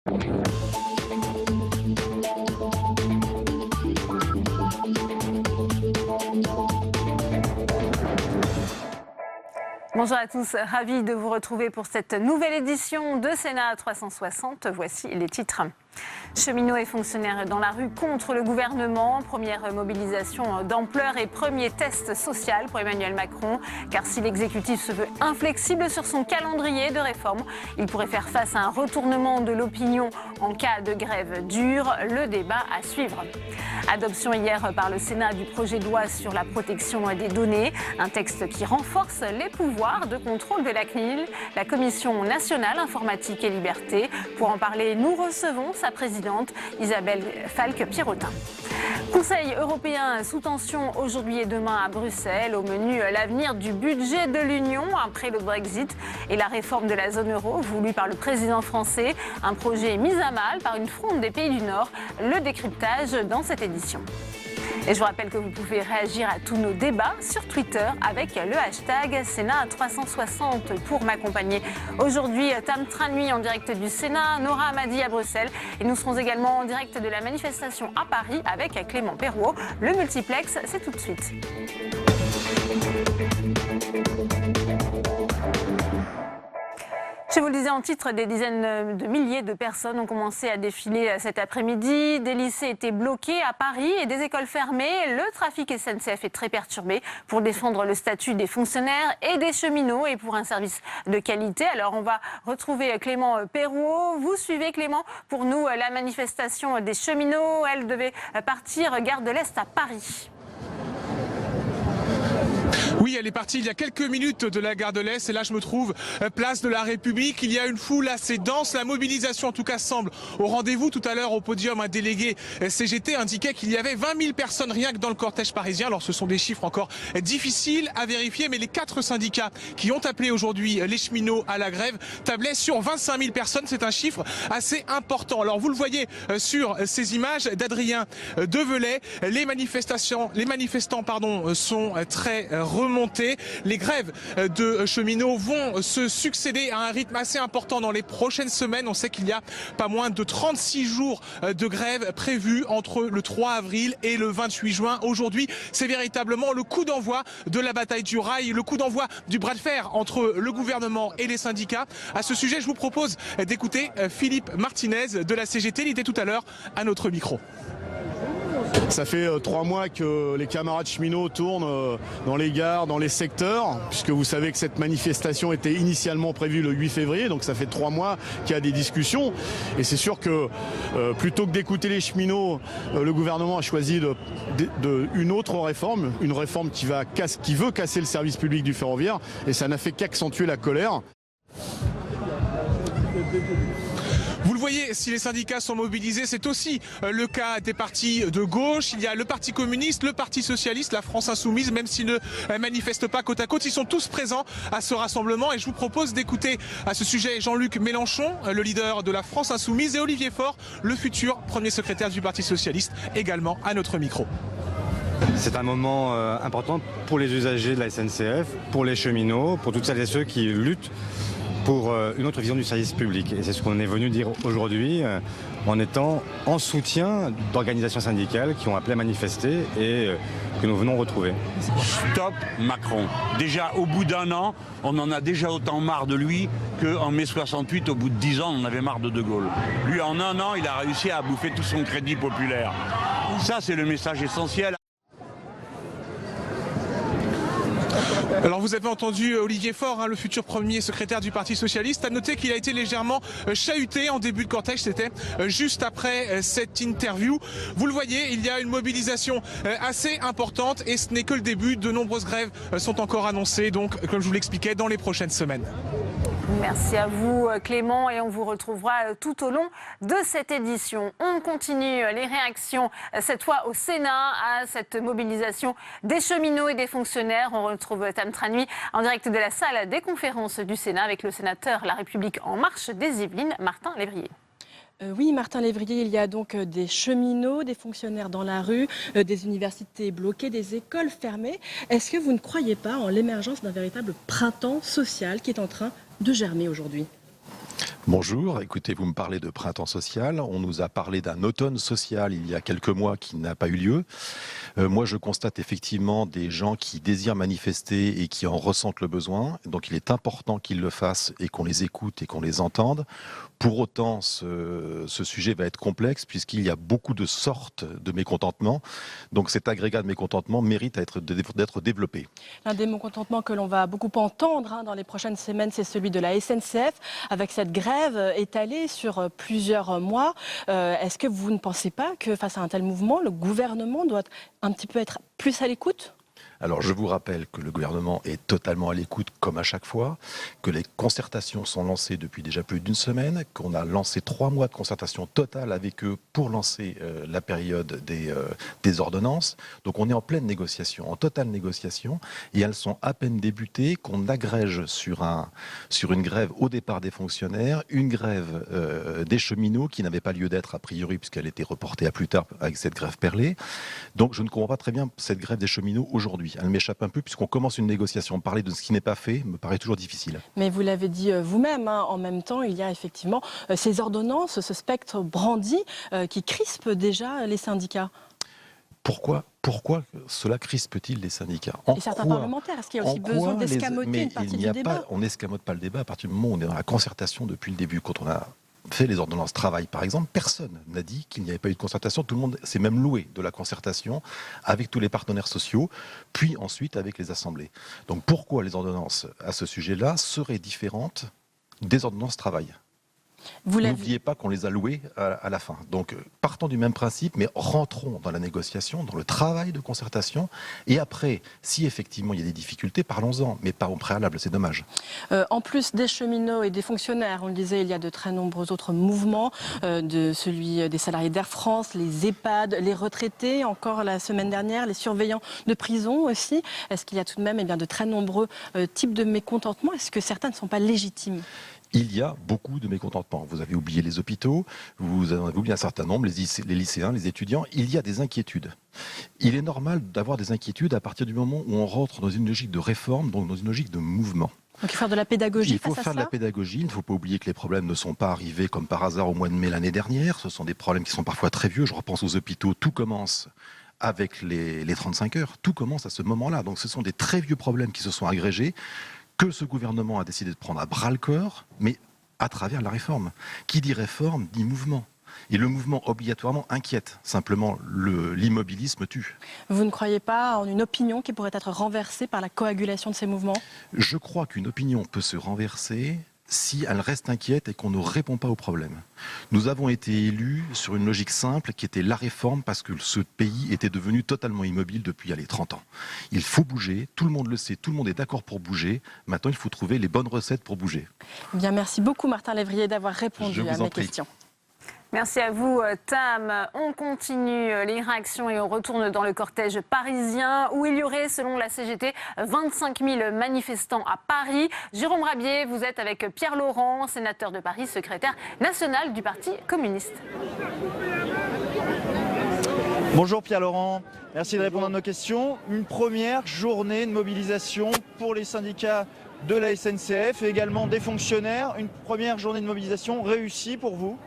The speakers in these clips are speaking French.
Bonjour à tous, ravi de vous retrouver pour cette nouvelle édition de Sénat 360. Voici les titres. Cheminots et fonctionnaires dans la rue contre le gouvernement. Première mobilisation d'ampleur et premier test social pour Emmanuel Macron. Car si l'exécutif se veut inflexible sur son calendrier de réforme, il pourrait faire face à un retournement de l'opinion en cas de grève dure. Le débat à suivre. Adoption hier par le Sénat du projet de loi sur la protection des données. Un texte qui renforce les pouvoirs de contrôle de la CNIL, la Commission nationale informatique et liberté. Pour en parler, nous recevons sa présidente Isabelle Falque-Pierrotin. Conseil européen sous tension aujourd'hui et demain à Bruxelles. Au menu, l'avenir du budget de l'Union après le Brexit et la réforme de la zone euro voulue par le président français. Un projet mis à mal par une fronde des pays du Nord. Le décryptage dans cette édition. Et je vous rappelle que vous pouvez réagir à tous nos débats sur Twitter avec le hashtag Sénat 360 pour m'accompagner. Aujourd'hui, Tam Tranui en direct du Sénat, Nora Hamadi à Bruxelles. Et nous serons également en direct de la manifestation à Paris avec Clément Perrault. Le multiplex, c'est tout de suite. Je vous le disais en titre, des dizaines de milliers de personnes ont commencé à défiler cet après-midi. Des lycées étaient bloqués à Paris et des écoles fermées. Le trafic SNCF est très perturbé pour défendre le statut des fonctionnaires et des cheminots et pour un service de qualité. Alors on va retrouver Clément Perrault. Vous suivez Clément, pour nous la manifestation des cheminots. Elle devait partir gare de l'Est à Paris. Oui, elle est partie il y a quelques minutes de la gare de l'Est et là je me trouve place de la République. Il y a une foule assez dense, la mobilisation en tout cas semble au rendez-vous. Tout à l'heure au podium, un délégué CGT indiquait qu'il y avait 20 000 personnes rien que dans le cortège parisien. Alors ce sont des chiffres encore difficiles à vérifier, mais les 4 syndicats qui ont appelé aujourd'hui les cheminots à la grève tablaient sur 25 000 personnes. C'est un chiffre assez important. Alors vous le voyez sur ces images d'Adrien Develay, les manifestants sont très remontés. Les grèves de cheminots vont se succéder à un rythme assez important dans les prochaines semaines. On sait qu'il y a pas moins de 36 jours de grève prévus entre le 3 avril et le 28 juin. Aujourd'hui, c'est véritablement le coup d'envoi de la bataille du rail, le coup d'envoi du bras de fer entre le gouvernement et les syndicats. À ce sujet, je vous propose d'écouter Philippe Martinez de la CGT. Il était tout à l'heure à notre micro. Ça fait 3 mois que les camarades cheminots tournent dans les gares, dans les secteurs, puisque vous savez que cette manifestation était initialement prévue le 8 février, donc ça fait 3 mois qu'il y a des discussions. Et c'est sûr que plutôt que d'écouter les cheminots, le gouvernement a choisi une autre réforme, une réforme qui veut casser le service public du ferroviaire, et ça n'a fait qu'accentuer la colère. Vous le voyez, si les syndicats sont mobilisés, c'est aussi le cas des partis de gauche. Il y a le Parti communiste, le Parti socialiste, la France insoumise, même s'ils ne manifestent pas côte à côte, ils sont tous présents à ce rassemblement. Et je vous propose d'écouter à ce sujet Jean-Luc Mélenchon, le leader de la France insoumise, et Olivier Faure, le futur premier secrétaire du Parti socialiste, également à notre micro. C'est un moment important pour les usagers de la SNCF, pour les cheminots, pour toutes celles et ceux qui luttent pour une autre vision du service public. Et c'est ce qu'on est venu dire aujourd'hui en étant en soutien d'organisations syndicales qui ont appelé à manifester et que nous venons retrouver. Stop Macron. Déjà au bout d'1 an, on en a déjà autant marre de lui qu'en mai 68, au bout de 10 ans, on en avait marre de De Gaulle. Lui, en 1 an, il a réussi à bouffer tout son crédit populaire. Ça, c'est le message essentiel. Alors vous avez entendu Olivier Faure, le futur premier secrétaire du Parti socialiste. À noter qu'il a été légèrement chahuté en début de cortège, c'était juste après cette interview. Vous le voyez, il y a une mobilisation assez importante et ce n'est que le début. De nombreuses grèves sont encore annoncées, donc comme je vous l'expliquais, dans les prochaines semaines. Merci à vous Clément et on vous retrouvera tout au long de cette édition. On continue les réactions cette fois au Sénat à cette mobilisation des cheminots et des fonctionnaires. On retrouve Tam Tranui en direct de la salle des conférences du Sénat avec le sénateur La République En Marche des Yvelines, Martin Lévrier. Oui, Martin Lévrier, il y a donc des cheminots, des fonctionnaires dans la rue, des universités bloquées, des écoles fermées. Est-ce que vous ne croyez pas en l'émergence d'un véritable printemps social qui est en train de germer aujourd'hui ? Bonjour, écoutez, vous me parlez de printemps social, on nous a parlé d'un automne social il y a quelques mois qui n'a pas eu lieu. Moi je constate effectivement des gens qui désirent manifester et qui en ressentent le besoin, donc il est important qu'ils le fassent et qu'on les écoute et qu'on les entende. Pour autant, ce sujet va être complexe puisqu'il y a beaucoup de sortes de mécontentements, donc cet agrégat de mécontentement mérite d'être développé. L'un des mécontentements que l'on va beaucoup entendre dans les prochaines semaines, c'est celui de la SNCF, avec cette grève étalée sur plusieurs mois. Est-ce que vous ne pensez pas que face à un tel mouvement, le gouvernement doit un petit peu être plus à l'écoute ? Alors je vous rappelle que le gouvernement est totalement à l'écoute comme à chaque fois, que les concertations sont lancées depuis déjà plus d'une semaine, qu'on a lancé 3 mois de concertation totale avec eux pour lancer la période des ordonnances. Donc on est en pleine négociation, en totale négociation, et elles sont à peine débutées qu'on agrège sur une grève au départ des fonctionnaires, une grève des cheminots qui n'avait pas lieu d'être a priori puisqu'elle était reportée à plus tard avec cette grève perlée. Donc je ne comprends pas très bien cette grève des cheminots aujourd'hui. Elle m'échappe un peu puisqu'on commence une négociation. Parler de ce qui n'est pas fait me paraît toujours difficile. Mais vous l'avez dit vous-même, en même temps, il y a effectivement ces ordonnances, ce spectre brandi qui crispe déjà les syndicats. Pourquoi cela crispe-t-il les syndicats? Et certains parlementaires, est-ce qu'il y a aussi besoin d'escamoter une partie du débat? On n'escamote pas le débat à partir du moment où on est dans la concertation depuis le début. Quand on a fait les ordonnances travail, par exemple, personne n'a dit qu'il n'y avait pas eu de concertation. Tout le monde s'est même loué de la concertation avec tous les partenaires sociaux, puis ensuite avec les assemblées. Donc pourquoi les ordonnances à ce sujet-là seraient différentes des ordonnances travail? N'oubliez pas qu'on les a louées à la fin. Donc partons du même principe, mais rentrons dans la négociation, dans le travail de concertation. Et après, si effectivement il y a des difficultés, parlons-en, mais pas au préalable, c'est dommage. En plus des cheminots et des fonctionnaires, on le disait, il y a de très nombreux autres mouvements, de celui des salariés d'Air France, les EHPAD, les retraités, encore la semaine dernière, les surveillants de prison aussi. Est-ce qu'il y a tout de même de très nombreux types de mécontentements? Est-ce que certains ne sont pas légitimes? Il y a beaucoup de mécontentements. Vous avez oublié les hôpitaux, vous avez oublié un certain nombre, les lycéens, les étudiants. Il y a des inquiétudes. Il est normal d'avoir des inquiétudes à partir du moment où on rentre dans une logique de réforme, donc dans une logique de mouvement. Donc il faut faire de la pédagogie. Il faut faire de la pédagogie. Il ne faut pas oublier que les problèmes ne sont pas arrivés comme par hasard au mois de mai l'année dernière. Ce sont des problèmes qui sont parfois très vieux. Je repense aux hôpitaux. Tout commence avec les 35 heures. Tout commence à ce moment-là. Donc ce sont des très vieux problèmes qui se sont agrégés, que ce gouvernement a décidé de prendre à bras-le-corps, mais à travers la réforme. Qui dit réforme dit mouvement. Et le mouvement obligatoirement inquiète. Simplement, l'immobilisme tue. Vous ne croyez pas en une opinion qui pourrait être renversée par la coagulation de ces mouvements? Je crois qu'une opinion peut se renverser si elle reste inquiète et qu'on ne répond pas aux problèmes. Nous avons été élus sur une logique simple qui était la réforme parce que ce pays était devenu totalement immobile depuis 30 ans. Il faut bouger, tout le monde le sait, tout le monde est d'accord pour bouger. Maintenant, il faut trouver les bonnes recettes pour bouger. Bien, merci beaucoup Martin Lévrier d'avoir répondu à mes questions. Merci à vous, Tam. On continue les réactions et on retourne dans le cortège parisien où il y aurait, selon la CGT, 25 000 manifestants à Paris. Jérôme Rabier, vous êtes avec Pierre Laurent, sénateur de Paris, secrétaire national du Parti communiste. Bonjour Pierre Laurent, merci de répondre à nos questions. Une première journée de mobilisation pour les syndicats de la SNCF et également des fonctionnaires. Une première journée de mobilisation réussie pour vous?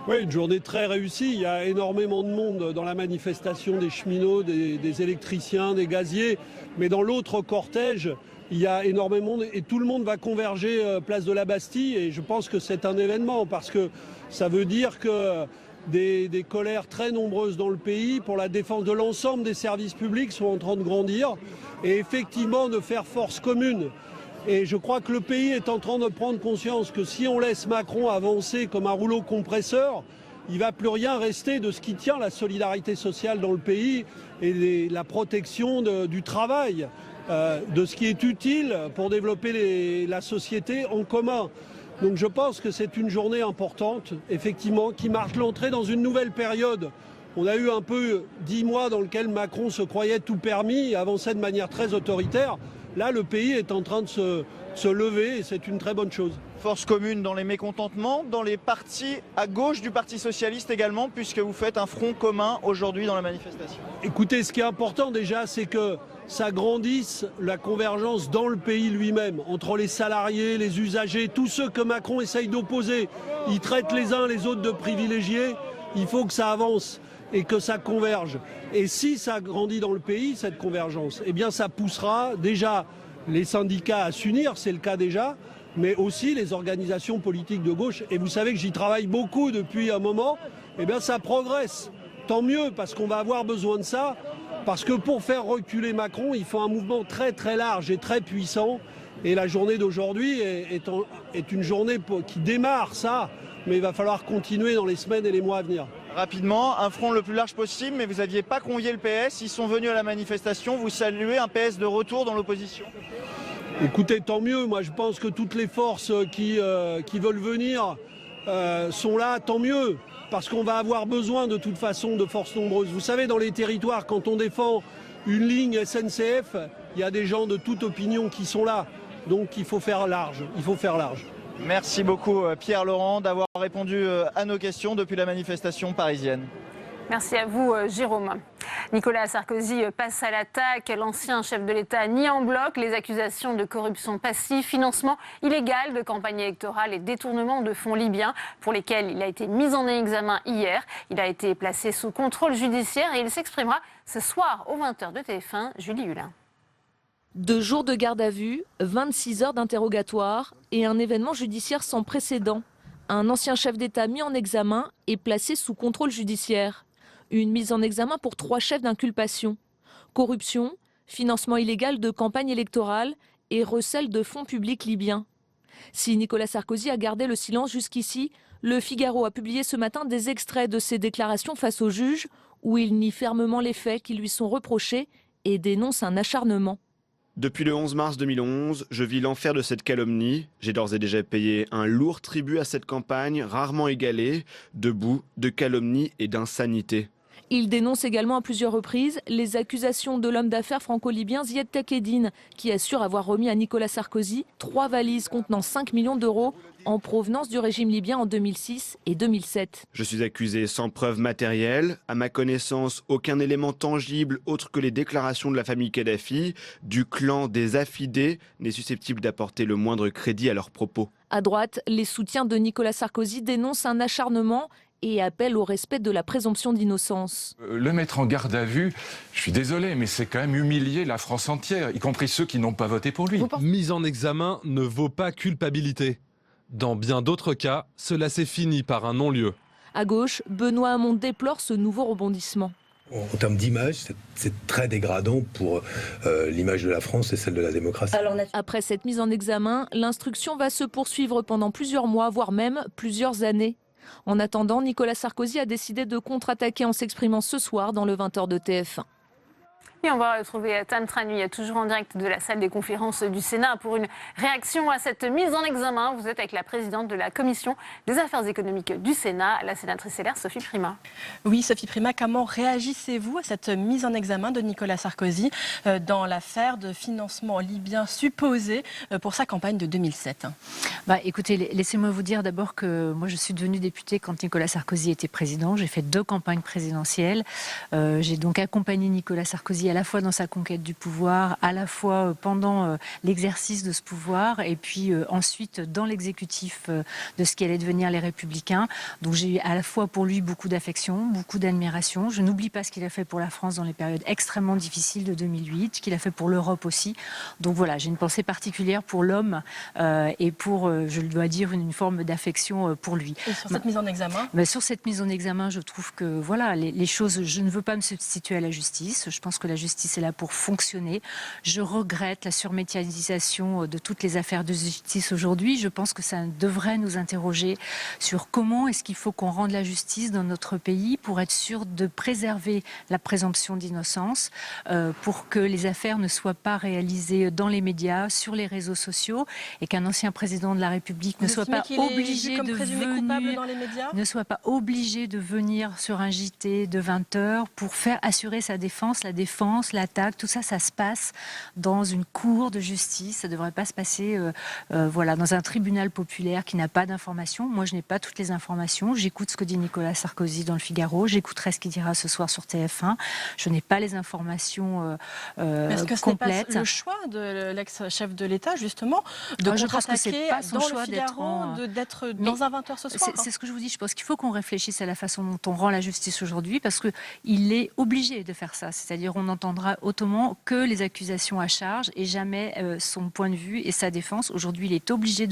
Oui, une journée très réussie. Il y a énormément de monde dans la manifestation des cheminots, des électriciens, des gaziers. Mais dans l'autre cortège, il y a énormément de monde et tout le monde va converger place de la Bastille. Et je pense que c'est un événement parce que ça veut dire que des colères très nombreuses dans le pays pour la défense de l'ensemble des services publics sont en train de grandir et effectivement de faire force commune. Et je crois que le pays est en train de prendre conscience que si on laisse Macron avancer comme un rouleau compresseur, il ne va plus rien rester de ce qui tient la solidarité sociale dans le pays et la protection du travail, de ce qui est utile pour développer la société en commun. Donc je pense que c'est une journée importante, effectivement, qui marque l'entrée dans une nouvelle période. On a eu un peu 10 mois dans lesquels Macron se croyait tout permis et avançait de manière très autoritaire. Là, le pays est en train de se lever et c'est une très bonne chose. Force commune dans les mécontentements, dans les partis à gauche du Parti socialiste également, puisque vous faites un front commun aujourd'hui dans la manifestation. Écoutez, ce qui est important déjà, c'est que ça grandisse la convergence dans le pays lui-même, entre les salariés, les usagers, tous ceux que Macron essaye d'opposer. Ils traitent les uns les autres de privilégiés, il faut que ça avance et que ça converge. Et si ça grandit dans le pays, cette convergence, eh bien ça poussera déjà les syndicats à s'unir, c'est le cas déjà, mais aussi les organisations politiques de gauche. Et vous savez que j'y travaille beaucoup depuis un moment, eh bien ça progresse. Tant mieux, parce qu'on va avoir besoin de ça. Parce que pour faire reculer Macron, il faut un mouvement très très large et très puissant. Et la journée d'aujourd'hui est une journée qui démarre ça, mais il va falloir continuer dans les semaines et les mois à venir. Rapidement, un front le plus large possible, mais vous n'aviez pas convié le PS. Ils sont venus à la manifestation. Vous saluez un PS de retour dans l'opposition? Écoutez, tant mieux. Moi, je pense que toutes les forces qui veulent venir sont là, tant mieux. Parce qu'on va avoir besoin de toute façon de forces nombreuses. Vous savez, dans les territoires, quand on défend une ligne SNCF, il y a des gens de toute opinion qui sont là. Donc il faut faire large. Merci beaucoup Pierre Laurent d'avoir répondu à nos questions depuis la manifestation parisienne. Merci à vous, Jérôme. Nicolas Sarkozy passe à l'attaque. L'ancien chef de l'État nie en bloc les accusations de corruption passive, financement illégal de campagne électorale et détournement de fonds libyens pour lesquels il a été mis en examen hier. Il a été placé sous contrôle judiciaire et il s'exprimera ce soir aux 20h de TF1. Julie Hulin. 2 jours de garde à vue, 26 heures d'interrogatoire et un événement judiciaire sans précédent. Un ancien chef d'État mis en examen et placé sous contrôle judiciaire. Une mise en examen pour 3 chefs d'inculpation. Corruption, financement illégal de campagne électorale et recel de fonds publics libyens. Si Nicolas Sarkozy a gardé le silence jusqu'ici, Le Figaro a publié ce matin des extraits de ses déclarations face au juge où il nie fermement les faits qui lui sont reprochés et dénonce un acharnement. Depuis le 11 mars 2011, je vis l'enfer de cette calomnie. J'ai d'ores et déjà payé un lourd tribut à cette campagne, rarement égalée, de boue, de calomnie et d'insanité. Il dénonce également à plusieurs reprises les accusations de l'homme d'affaires franco-libyen Ziad Takedine, qui assure avoir remis à Nicolas Sarkozy 3 valises contenant 5 millions d'euros en provenance du régime libyen en 2006 et 2007. Je suis accusé sans preuve matérielle. À ma connaissance, aucun élément tangible autre que les déclarations de la famille Kadhafi, du clan des affidés, n'est susceptible d'apporter le moindre crédit à leurs propos. À droite, les soutiens de Nicolas Sarkozy dénoncent un acharnement et appellent au respect de la présomption d'innocence. Le mettre en garde à vue, je suis désolé, mais c'est quand même humilier la France entière, y compris ceux qui n'ont pas voté pour lui. Mise en examen ne vaut pas culpabilité. Dans bien d'autres cas, cela s'est fini par un non-lieu. À gauche, Benoît Hamon déplore ce nouveau rebondissement. En termes d'image, c'est très dégradant pour l'image de la France et celle de la démocratie. Après cette mise en examen, l'instruction va se poursuivre pendant plusieurs mois, voire même plusieurs années. En attendant, Nicolas Sarkozy a décidé de contre-attaquer en s'exprimant ce soir dans le 20h de TF1. Et on va retrouver Tan Tranui, toujours en direct de la salle des conférences du Sénat, pour une réaction à cette mise en examen. Vous êtes avec la présidente de la Commission des affaires économiques du Sénat, la sénatrice LR Sophie Primas. Oui, Sophie Primas, comment réagissez-vous à cette mise en examen de Nicolas Sarkozy dans l'affaire de financement libyen supposé pour sa campagne de 2007 ? Écoutez, laissez-moi vous dire d'abord que moi je suis devenue députée quand Nicolas Sarkozy était président. J'ai fait 2 campagnes présidentielles. J'ai donc accompagné Nicolas Sarkozy à la fois dans sa conquête du pouvoir, à la fois pendant l'exercice de ce pouvoir et puis ensuite dans l'exécutif de ce qui allait devenir les Républicains. Donc j'ai eu à la fois pour lui beaucoup d'affection, beaucoup d'admiration. Je n'oublie pas ce qu'il a fait pour la France dans les périodes extrêmement difficiles de 2008, ce qu'il a fait pour l'Europe aussi. Donc voilà, j'ai une pensée particulière pour l'homme et pour, je le dois dire, une forme d'affection pour lui. Et sur cette mise en examen ? Sur cette mise en examen, je trouve que voilà, les choses, je ne veux pas me substituer à la justice. Je pense que la justice est là pour fonctionner. Je regrette la surmédiatisation de toutes les affaires de justice aujourd'hui. Je pense que ça devrait nous interroger sur comment est-ce qu'il faut qu'on rende la justice dans notre pays pour être sûr de préserver la présomption d'innocence, pour que les affaires ne soient pas réalisées dans les médias, sur les réseaux sociaux, et qu'un ancien président de la République ne soit pas obligé de venir sur un JT de 20h pour faire assurer sa défense, la défendre violence, l'attaque, tout ça, ça se passe dans une cour de justice. Ça ne devrait pas se passer dans un tribunal populaire qui n'a pas d'informations. Moi, je n'ai pas toutes les informations. J'écoute ce que dit Nicolas Sarkozy dans le Figaro. J'écouterai ce qu'il dira ce soir sur TF1. Je n'ai pas les informations Est-ce que ce n'est pas le choix de l'ex-chef de l'État, justement, de contre-attaquer dans le Figaro, d'être dans un 20h ce soir? C'est ce que je vous dis. Je pense qu'il faut qu'on réfléchisse à la façon dont on rend la justice aujourd'hui, parce qu'il est obligé de faire ça. C'est-à-dire on n'entendra autrement que les accusations à charge et jamais son point de vue et sa défense. Aujourd'hui, il est obligé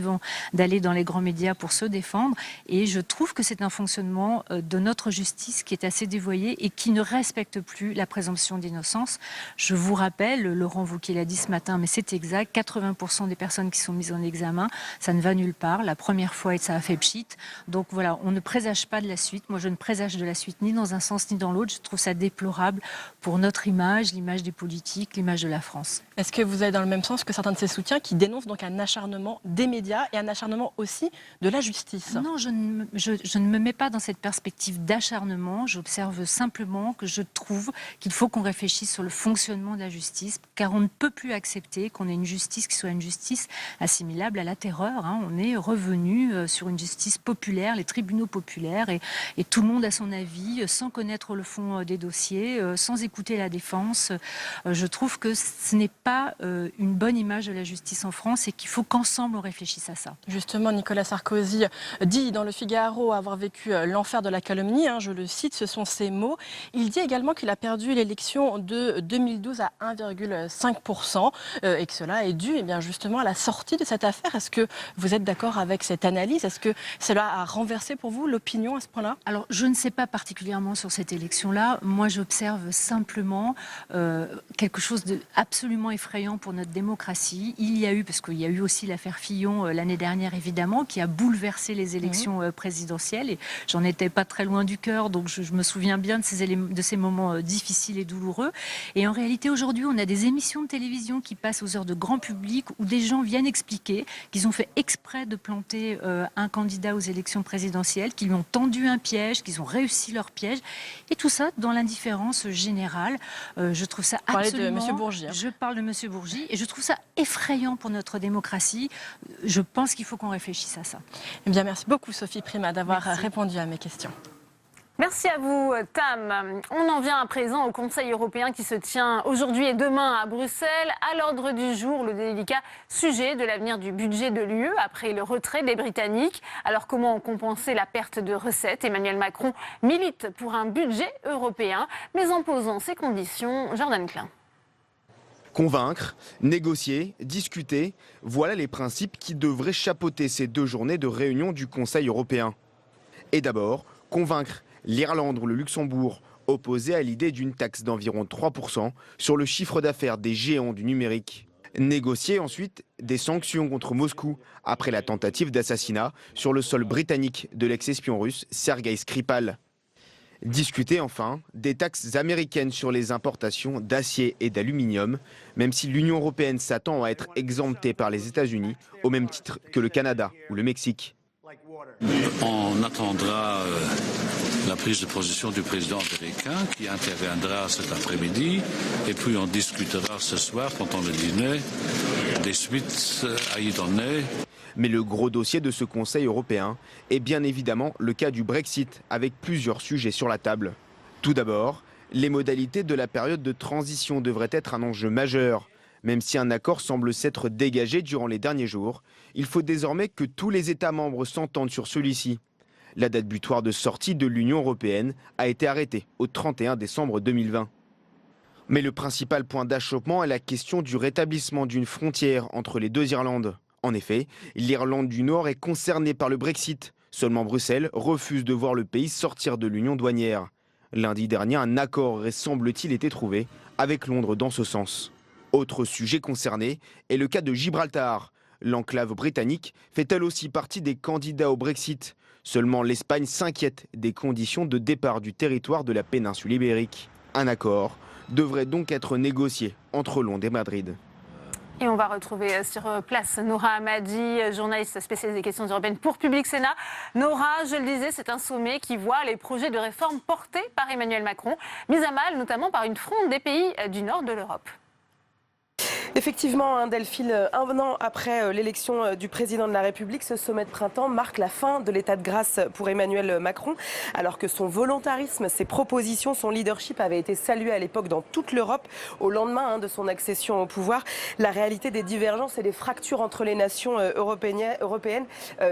d'aller dans les grands médias pour se défendre. Et je trouve que c'est un fonctionnement de notre justice qui est assez dévoyé et qui ne respecte plus la présomption d'innocence. Je vous rappelle, Laurent Wauquiez l'a dit ce matin, mais c'est exact, 80% des personnes qui sont mises en examen, ça ne va nulle part. La première fois, et ça a fait pchit. Donc voilà, on ne présage pas de la suite. Moi, je ne présage de la suite ni dans un sens ni dans l'autre. Je trouve ça déplorable pour notre image, l'image des politiques, l'image de la France. Est-ce que vous allez dans le même sens que certains de ses soutiens qui dénoncent donc un acharnement des médias et un acharnement aussi de la justice? Non, je ne me mets pas dans cette perspective d'acharnement. J'observe simplement que je trouve qu'il faut qu'on réfléchisse sur le fonctionnement de la justice, car on ne peut plus accepter qu'on ait une justice qui soit une justice assimilable à la terreur. On est revenu sur une justice populaire, les tribunaux populaires, et tout le monde a son avis, sans connaître le fond des dossiers, sans écouter la défense. Je trouve que ce n'est pas une bonne image de la justice en France et qu'il faut qu'ensemble on réfléchisse à ça. Justement, Nicolas Sarkozy dit dans le Figaro avoir vécu l'enfer de la calomnie, je le cite, ce sont ses mots. Il dit également qu'il a perdu l'élection de 2012 à 1,5% et que cela est dû justement à la sortie de cette affaire. Est-ce que vous êtes d'accord avec cette analyse? Est-ce que cela a renversé pour vous l'opinion à ce point-là? Alors, je ne sais pas particulièrement sur cette élection-là. Moi, j'observe simplement quelque chose d'absolument effrayant pour notre démocratie. Il y a eu, parce qu'il y a eu aussi l'affaire Fillon l'année dernière, évidemment, qui a bouleversé les élections présidentielles. Et j'en étais pas très loin du cœur, donc je me souviens bien de ces moments difficiles et douloureux. Et en réalité, aujourd'hui, on a des émissions de télévision qui passent aux heures de grand public où des gens viennent expliquer qu'ils ont fait exprès de planter un candidat aux élections présidentielles, qu'ils lui ont tendu un piège, qu'ils ont réussi leur piège. Et tout ça dans l'indifférence générale. Je trouve ça absolument... de M. Bourgi. Je parle de M. Bourgi et je trouve ça effrayant pour notre démocratie. Je pense qu'il faut qu'on réfléchisse à ça. Eh bien, merci beaucoup Sophie Primas d'avoir répondu à mes questions. Merci à vous, Tam. On en vient à présent au Conseil européen qui se tient aujourd'hui et demain à Bruxelles. À l'ordre du jour, le délicat sujet de l'avenir du budget de l'UE après le retrait des Britanniques. Alors comment compenser la perte de recettes? Emmanuel Macron milite pour un budget européen, mais en posant ses conditions. Jordan Klein. Convaincre, négocier, discuter, voilà les principes qui devraient chapeauter ces 2 journées de réunion du Conseil européen. Et d'abord, convaincre l'Irlande ou le Luxembourg, opposés à l'idée d'une taxe d'environ 3% sur le chiffre d'affaires des géants du numérique. Négocier ensuite des sanctions contre Moscou après la tentative d'assassinat sur le sol britannique de l'ex-espion russe Sergei Skripal. Discuter enfin des taxes américaines sur les importations d'acier et d'aluminium, même si l'Union européenne s'attend à être exemptée par les États-Unis au même titre que le Canada ou le Mexique. On attendra la prise de position du président américain qui interviendra cet après-midi et puis on discutera ce soir pendant le dîner des suites à y donner. Mais le gros dossier de ce Conseil européen est bien évidemment le cas du Brexit avec plusieurs sujets sur la table. Tout d'abord, les modalités de la période de transition devraient être un enjeu majeur. Même si un accord semble s'être dégagé durant les derniers jours, il faut désormais que tous les États membres s'entendent sur celui-ci. La date butoir de sortie de l'Union européenne a été arrêtée au 31 décembre 2020. Mais le principal point d'achoppement est la question du rétablissement d'une frontière entre les 2 Irlandes. En effet, l'Irlande du Nord est concernée par le Brexit. Seulement Bruxelles refuse de voir le pays sortir de l'union douanière. Lundi dernier, un accord aurait semble-t-il été trouvé avec Londres dans ce sens. Autre sujet concerné est le cas de Gibraltar. L'enclave britannique fait elle aussi partie des candidats au Brexit. Seulement l'Espagne s'inquiète des conditions de départ du territoire de la péninsule ibérique. Un accord devrait donc être négocié entre Londres et Madrid. Et on va retrouver sur place Noura Hamadi, journaliste spécialisée des questions européennes pour Public Sénat. Noura, je le disais, c'est un sommet qui voit les projets de réforme portés par Emmanuel Macron, mis à mal notamment par une fronde des pays du nord de l'Europe. Effectivement, Delphine, un an après l'élection du président de la République, ce sommet de printemps marque la fin de l'état de grâce pour Emmanuel Macron, alors que son volontarisme, ses propositions, son leadership avaient été salués à l'époque dans toute l'Europe au lendemain de son accession au pouvoir. La réalité des divergences et des fractures entre les nations européennes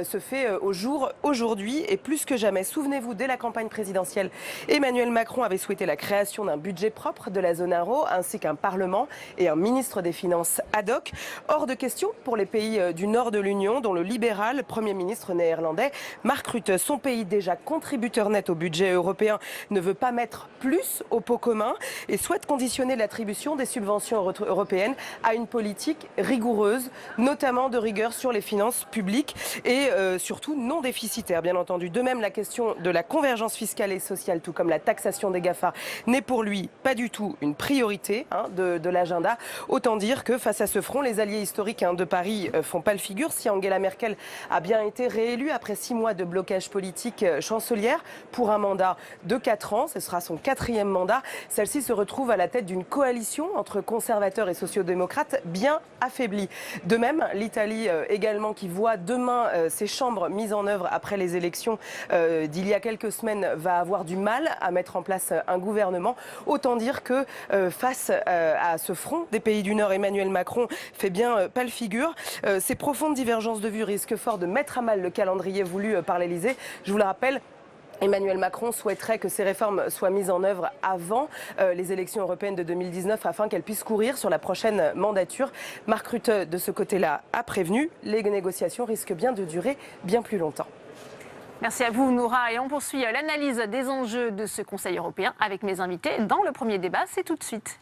se fait au jour aujourd'hui et plus que jamais. Souvenez-vous, dès la campagne présidentielle, Emmanuel Macron avait souhaité la création d'un budget propre de la zone euro ainsi qu'un parlement et un ministre des Finances ad hoc. Hors de question pour les pays du nord de l'Union, dont le libéral Premier ministre néerlandais Mark Rutte, son pays déjà contributeur net au budget européen, ne veut pas mettre plus au pot commun et souhaite conditionner l'attribution des subventions européennes à une politique rigoureuse, notamment de rigueur sur les finances publiques et surtout non déficitaires, bien entendu. De même, la question de la convergence fiscale et sociale, tout comme la taxation des GAFA, n'est pour lui pas du tout une priorité de l'agenda. Autant dire que face à ce front, les alliés historiques de Paris font pas le figure. Si Angela Merkel a bien été réélue après 6 mois de blocage politique chancelière pour un mandat de 4 ans, ce sera son 4e mandat, celle-ci se retrouve à la tête d'une coalition entre conservateurs et sociodémocrates bien affaiblie. De même, l'Italie également qui voit demain ses chambres mises en œuvre après les élections d'il y a quelques semaines va avoir du mal à mettre en place un gouvernement. Autant dire que face à ce front des pays du Nord, Emmanuel Macron fait bien pas le figure. Ces profondes divergences de vues risquent fort de mettre à mal le calendrier voulu par l'Elysée. Je vous le rappelle, Emmanuel Macron souhaiterait que ces réformes soient mises en œuvre avant les élections européennes de 2019 afin qu'elles puissent courir sur la prochaine mandature. Mark Rutte, de ce côté-là, a prévenu. Les négociations risquent bien de durer bien plus longtemps. Merci à vous, Noura. Et on poursuit l'analyse des enjeux de ce Conseil européen avec mes invités dans le premier débat. C'est tout de suite.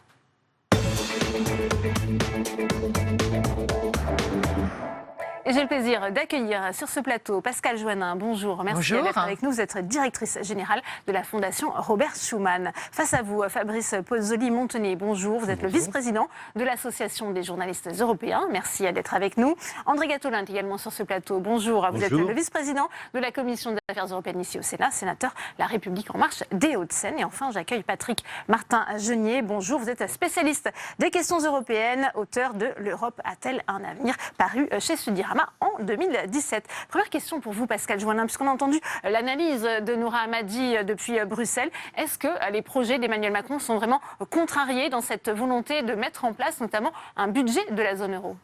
Et j'ai le plaisir d'accueillir sur ce plateau Pascale Joannin. Bonjour, merci d'être avec nous. Vous êtes directrice générale de la Fondation Robert Schuman. Face à vous, Fabrice Pozzoli-Montenet. Bonjour, vous êtes le vice-président de l'Association des journalistes européens. Merci d'être avec nous. André Gattolin est également sur ce plateau. Bonjour, vous êtes le vice-président de la Commission des affaires européennes ici au Sénat, sénateur La République en marche des Hauts-de-Seine. Et enfin, j'accueille Patrick Martin-Genier. Bonjour, vous êtes spécialiste des questions européennes, auteur de L'Europe a-t-elle un avenir, paru chez Sudirama en 2017. Première question pour vous, Pascale Joannin, puisqu'on a entendu l'analyse de Noura Hamadi depuis Bruxelles. Est-ce que les projets d'Emmanuel Macron sont vraiment contrariés dans cette volonté de mettre en place notamment un budget de la zone euro ?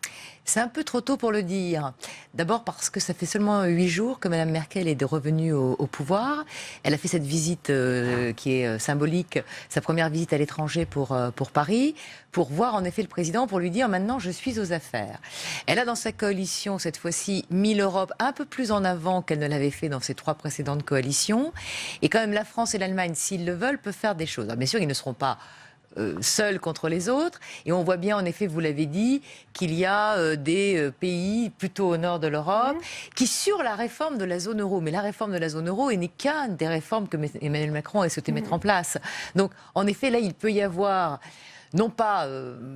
C'est un peu trop tôt pour le dire. D'abord parce que ça fait seulement 8 jours que Mme Merkel est revenue au pouvoir. Elle a fait cette visite qui est symbolique, sa première visite à l'étranger pour Paris, pour voir en effet le président, pour lui dire maintenant je suis aux affaires. Elle a dans sa coalition cette fois-ci mis l'Europe un peu plus en avant qu'elle ne l'avait fait dans ses 3 précédentes coalitions. Et quand même la France et l'Allemagne, s'ils le veulent, peuvent faire des choses. Alors, bien sûr, ils ne seront pas seuls contre les autres. Et on voit bien, en effet, vous l'avez dit, qu'il y a des pays plutôt au nord de l'Europe qui, sur la réforme de la zone euro, mais la réforme de la zone euro n'est qu'une des réformes que Emmanuel Macron a souhaité mettre en place. Donc, en effet, là, il peut y avoir non pas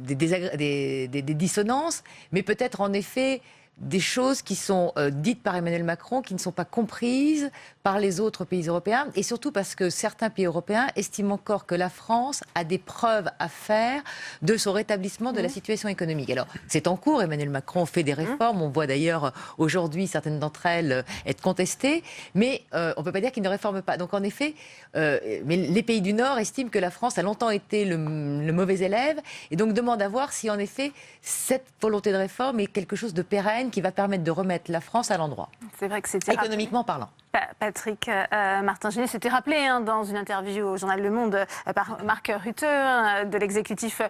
des dissonances, mais peut-être en effet des choses qui sont dites par Emmanuel Macron qui ne sont pas comprises par les autres pays européens, et surtout parce que certains pays européens estiment encore que la France a des preuves à faire de son rétablissement de la situation économique. Alors, c'est en cours, Emmanuel Macron fait des réformes, on voit d'ailleurs aujourd'hui certaines d'entre elles être contestées, mais on ne peut pas dire qu'il ne réforme pas. Donc en effet, mais les pays du Nord estiment que la France a longtemps été le mauvais élève, et donc demandent à voir si en effet cette volonté de réforme est quelque chose de pérenne qui va permettre de remettre la France à l'endroit. C'est vrai que c'était économiquement parlant. Patrick Martin-Genier s'était rappelé dans une interview au journal Le Monde par Mark Rutte de l'exécutif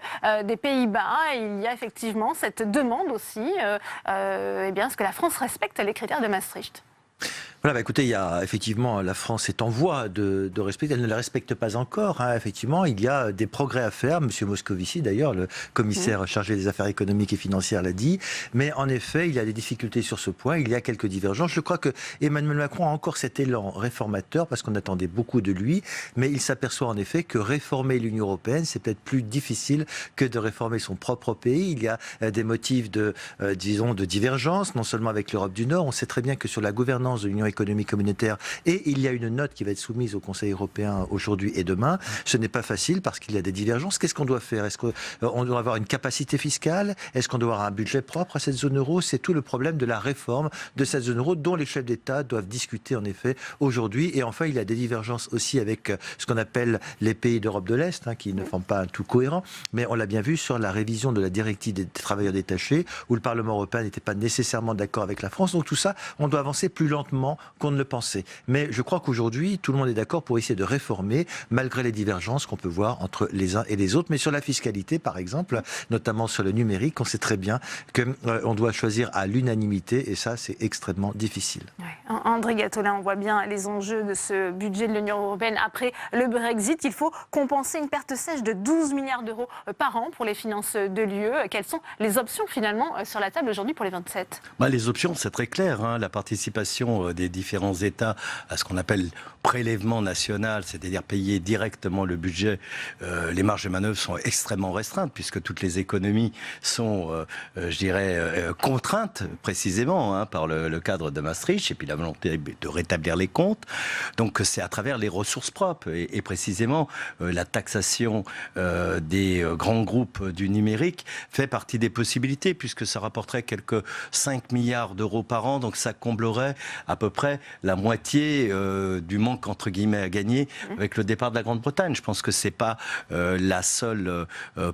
des Pays-Bas. Il y a effectivement cette demande aussi, eh bien, est-ce que la France respecte les critères de Maastricht ? Voilà, écoutez, il y a effectivement, la France est en voie de respecter, elle ne la respecte pas encore. Effectivement, il y a des progrès à faire. Monsieur Moscovici, d'ailleurs, le commissaire chargé des affaires économiques et financières, l'a dit. Mais en effet, il y a des difficultés sur ce point. Il y a quelques divergences. Je crois que Emmanuel Macron a encore cet élan réformateur parce qu'on attendait beaucoup de lui. Mais il s'aperçoit en effet que réformer l'Union européenne, c'est peut-être plus difficile que de réformer son propre pays. Il y a des motifs de divergence, non seulement avec l'Europe du Nord. On sait très bien que sur la gouvernance de l'Union économique communautaire, et il y a une note qui va être soumise au Conseil européen aujourd'hui et demain. Ce n'est pas facile parce qu'il y a des divergences. Qu'est-ce qu'on doit faire? Est-ce qu'on doit avoir une capacité fiscale? Est-ce qu'on doit avoir un budget propre à cette zone euro? C'est tout le problème de la réforme de cette zone euro dont les chefs d'État doivent discuter en effet aujourd'hui. Et enfin, il y a des divergences aussi avec ce qu'on appelle les pays d'Europe de l'Est, qui ne forment pas un tout cohérent. Mais on l'a bien vu sur la révision de la directive des travailleurs détachés, où le Parlement européen n'était pas nécessairement d'accord avec la France. Donc tout ça, on doit avancer plus lentement qu'on ne le pensait. Mais je crois qu'aujourd'hui, tout le monde est d'accord pour essayer de réformer, malgré les divergences qu'on peut voir entre les uns et les autres. Mais sur la fiscalité, par exemple, notamment sur le numérique, on sait très bien qu'on doit choisir à l'unanimité, et ça, c'est extrêmement difficile. Ouais. André Gattolin, on voit bien les enjeux de ce budget de l'Union européenne. Après le Brexit, il faut compenser une perte sèche de 12 milliards d'euros par an pour les finances de l'UE. Quelles sont les options, finalement, sur la table aujourd'hui pour les 27 ? Les options, c'est très clair. La participation des différents États à ce qu'on appelle prélèvement national, c'est-à-dire payer directement le budget, les marges de manœuvre sont extrêmement restreintes puisque toutes les économies sont, contraintes précisément par le cadre de Maastricht et puis la volonté de rétablir les comptes. Donc c'est à travers les ressources propres et précisément la taxation des grands groupes du numérique fait partie des possibilités puisque ça rapporterait quelques 5 milliards d'euros par an, donc ça comblerait à peu près la moitié du manque entre guillemets à gagner avec le départ de la Grande-Bretagne. Je pense que c'est pas la seule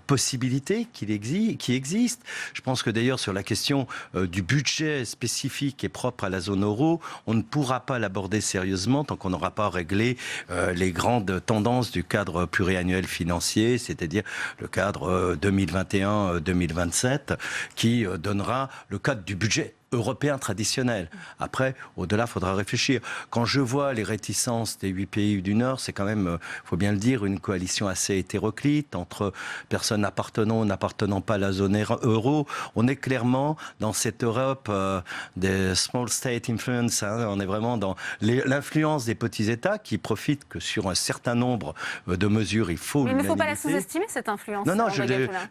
possibilité qui existe. Je pense que d'ailleurs sur la question du budget spécifique et propre à la zone euro, on ne pourra pas l'aborder sérieusement tant qu'on n'aura pas réglé les grandes tendances du cadre pluriannuel financier, c'est-à-dire le cadre 2021-2027 qui donnera le cadre du budget européen traditionnel. Après, au-delà, il faudra réfléchir. Quand je vois les réticences des 8 pays du Nord, c'est quand même, il faut bien le dire, une coalition assez hétéroclite entre personnes appartenant ou n'appartenant pas à la zone euro. On est clairement dans cette Europe des small state influence. On est vraiment dans l'influence des petits États qui profitent que sur un certain nombre de mesures, il faut l'unanimité. Il ne faut pas la sous-estimer, cette influence.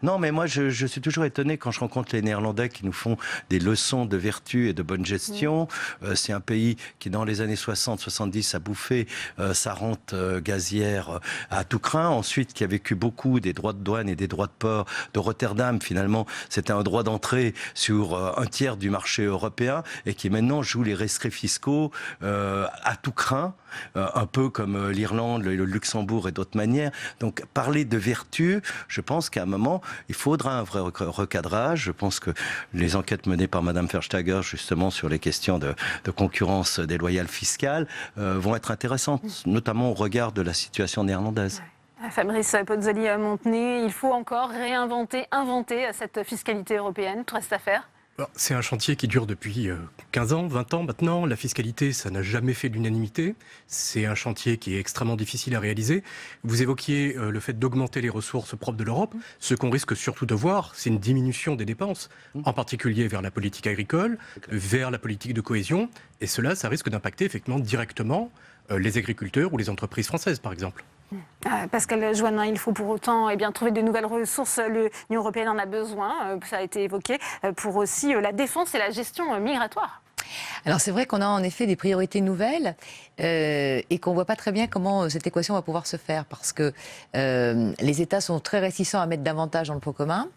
Non, mais moi, je suis toujours étonné quand je rencontre les Néerlandais qui nous font des leçons de vertu et de bonne gestion. C'est un pays qui, dans les années 60-70, a bouffé sa rente gazière à tout crin. Ensuite, qui a vécu beaucoup des droits de douane et des droits de port de Rotterdam. Finalement, c'était un droit d'entrée sur un tiers du marché européen et qui maintenant joue les rescrits fiscaux à tout crin, un peu comme l'Irlande, le Luxembourg et d'autres manières. Donc, parler de vertu, je pense qu'à un moment, il faudra un vrai recadrage. Je pense que les enquêtes menées par Madame Verstager justement sur les questions de concurrence déloyale fiscale vont être intéressantes, notamment au regard de la situation néerlandaise. Fabrice Pozzoli-Montenay, il faut encore inventer cette fiscalité européenne, tout reste à faire. C'est un chantier qui dure depuis 15 ans, 20 ans maintenant. La fiscalité, ça n'a jamais fait l'unanimité. C'est un chantier qui est extrêmement difficile à réaliser. Vous évoquiez le fait d'augmenter les ressources propres de l'Europe. Ce qu'on risque surtout de voir, c'est une diminution des dépenses, en particulier vers la politique agricole, vers la politique de cohésion. Et cela, ça risque d'impacter effectivement directement les agriculteurs ou les entreprises françaises, par exemple. Pascal Joannin, il faut pour autant trouver de nouvelles ressources. L'Union européenne en a besoin, ça a été évoqué, pour aussi la défense et la gestion migratoire. Alors c'est vrai qu'on a en effet des priorités nouvelles et qu'on ne voit pas très bien comment cette équation va pouvoir se faire parce que les États sont très réticents à mettre davantage dans le pot commun,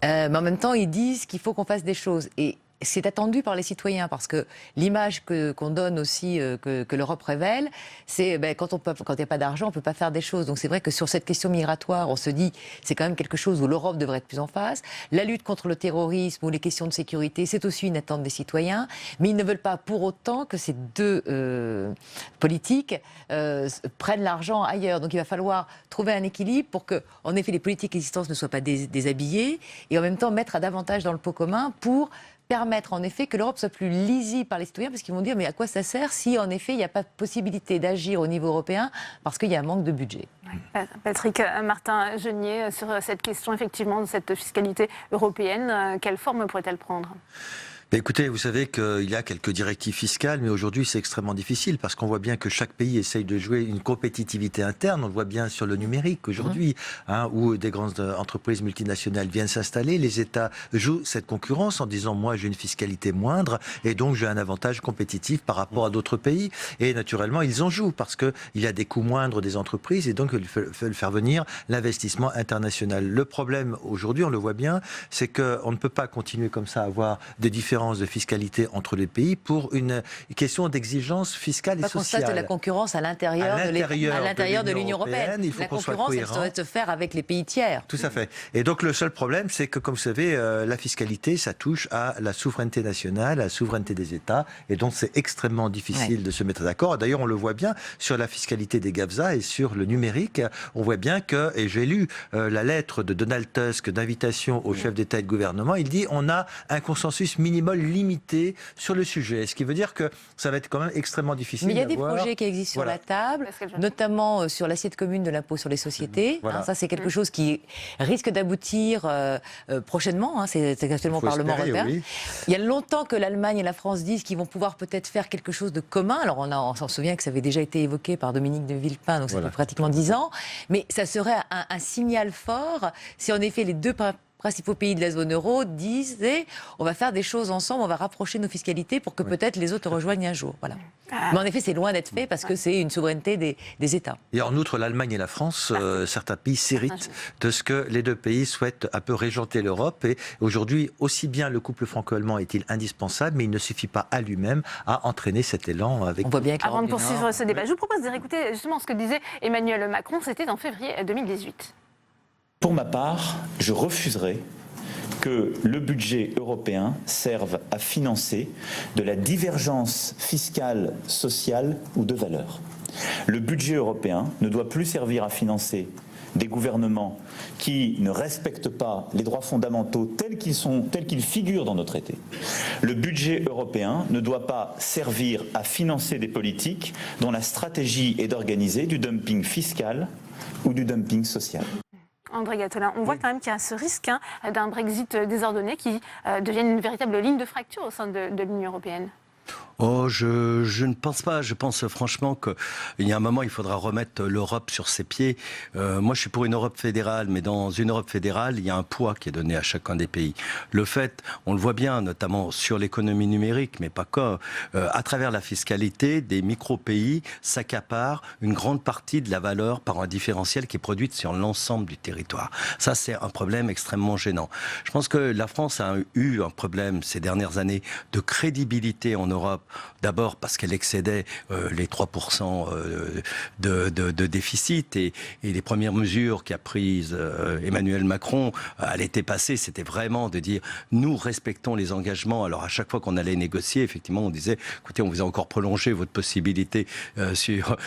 mais en même temps ils disent qu'il faut qu'on fasse des choses. Et c'est attendu par les citoyens parce que l'image qu'on donne aussi, que l'Europe révèle, c'est quand il n'y a pas d'argent, on ne peut pas faire des choses. Donc c'est vrai que sur cette question migratoire, on se dit c'est quand même quelque chose où l'Europe devrait être plus en phase. La lutte contre le terrorisme ou les questions de sécurité, c'est aussi une attente des citoyens. Mais ils ne veulent pas pour autant que ces deux politiques prennent l'argent ailleurs. Donc il va falloir trouver un équilibre pour que, en effet, les politiques existantes ne soient pas déshabillées et en même temps mettre davantage dans le pot commun pour permettre en effet que l'Europe soit plus lisible par les citoyens, parce qu'ils vont dire mais à quoi ça sert si en effet il n'y a pas de possibilité d'agir au niveau européen parce qu'il y a un manque de budget. Patrick Martin-Genier, sur cette question effectivement de cette fiscalité européenne, quelle forme pourrait-elle prendre ? Écoutez, vous savez qu'il y a quelques directives fiscales, mais aujourd'hui c'est extrêmement difficile parce qu'on voit bien que chaque pays essaye de jouer une compétitivité interne. On le voit bien sur le numérique aujourd'hui, où des grandes entreprises multinationales viennent s'installer. Les États jouent cette concurrence en disant moi j'ai une fiscalité moindre et donc j'ai un avantage compétitif par rapport à d'autres pays. Et naturellement ils en jouent parce qu'il y a des coûts moindres des entreprises et donc il faut faire venir l'investissement international. Le problème aujourd'hui, on le voit bien, c'est qu'on ne peut pas continuer comme ça à avoir des différences de fiscalité entre les pays pour une question d'exigence fiscale et sociale. On constate la concurrence à l'intérieur de l'Union européenne. Il faut la qu'on soit concurrence, cohérent. elle doit se faire avec les pays tiers. Tout à fait. Et donc le seul problème, c'est que comme vous savez, la fiscalité, ça touche à la souveraineté nationale, à la souveraineté des États, et donc c'est extrêmement difficile de se mettre d'accord. D'ailleurs, on le voit bien sur la fiscalité des GAFSA et sur le numérique. On voit bien que, et j'ai lu la lettre de Donald Tusk d'invitation aux chefs d'État et de gouvernement, il dit on a un consensus minimal limité sur le sujet. Ce qui veut dire que ça va être quand même extrêmement difficile. Mais il y a des projets qui existent sur la table, notamment sur l'assiette commune de l'impôt sur les sociétés. Ça, c'est quelque chose qui risque d'aboutir prochainement. C'est actuellement au Parlement européen. Oui. Il y a longtemps que l'Allemagne et la France disent qu'ils vont pouvoir peut-être faire quelque chose de commun. Alors, on s'en souvient que ça avait déjà été évoqué par Dominique de Villepin, donc ça fait pratiquement 10 ans. Mais ça serait un signal fort si, en effet, les deux principaux pays de la zone euro disaient on va faire des choses ensemble, on va rapprocher nos fiscalités pour que peut-être les autres rejoignent un jour. Voilà. Mais en effet, c'est loin d'être fait parce que c'est une souveraineté des États. Et en outre, l'Allemagne et la France, certains pays s'irritent de ce que les deux pays souhaitent un peu régenter l'Europe. Et aujourd'hui, aussi bien le couple franco-allemand est-il indispensable, mais il ne suffit pas à lui-même à entraîner cet élan avec. On voit bien que avant de poursuivre ce débat, je vous propose de réécouter justement ce que disait Emmanuel Macron, c'était en février 2018. Pour ma part, je refuserai que le budget européen serve à financer de la divergence fiscale, sociale ou de valeurs. Le budget européen ne doit plus servir à financer des gouvernements qui ne respectent pas les droits fondamentaux tels qu'ils figurent dans nos traités. Le budget européen ne doit pas servir à financer des politiques dont la stratégie est d'organiser du dumping fiscal ou du dumping social. André Gattolin, on voit quand même qu'il y a ce risque d'un Brexit désordonné qui devienne une véritable ligne de fracture au sein de l'Union européenne. Oh, je ne pense pas. Je pense franchement qu'il y a un moment, il faudra remettre l'Europe sur ses pieds. Moi, je suis pour une Europe fédérale, mais dans une Europe fédérale, il y a un poids qui est donné à chacun des pays. Le fait, on le voit bien, notamment sur l'économie numérique, mais pas que, à travers la fiscalité, des micro-pays s'accaparent une grande partie de la valeur par un différentiel qui est produite sur l'ensemble du territoire. Ça, c'est un problème extrêmement gênant. Je pense que la France a eu un problème ces dernières années de crédibilité en Europe. D'abord parce qu'elle excédait les 3% de déficit et les premières mesures qu'a prises Emmanuel Macron à l'été passé, c'était vraiment de dire nous respectons les engagements. Alors à chaque fois qu'on allait négocier, effectivement, on disait écoutez, on vous a encore prolongé votre possibilité sur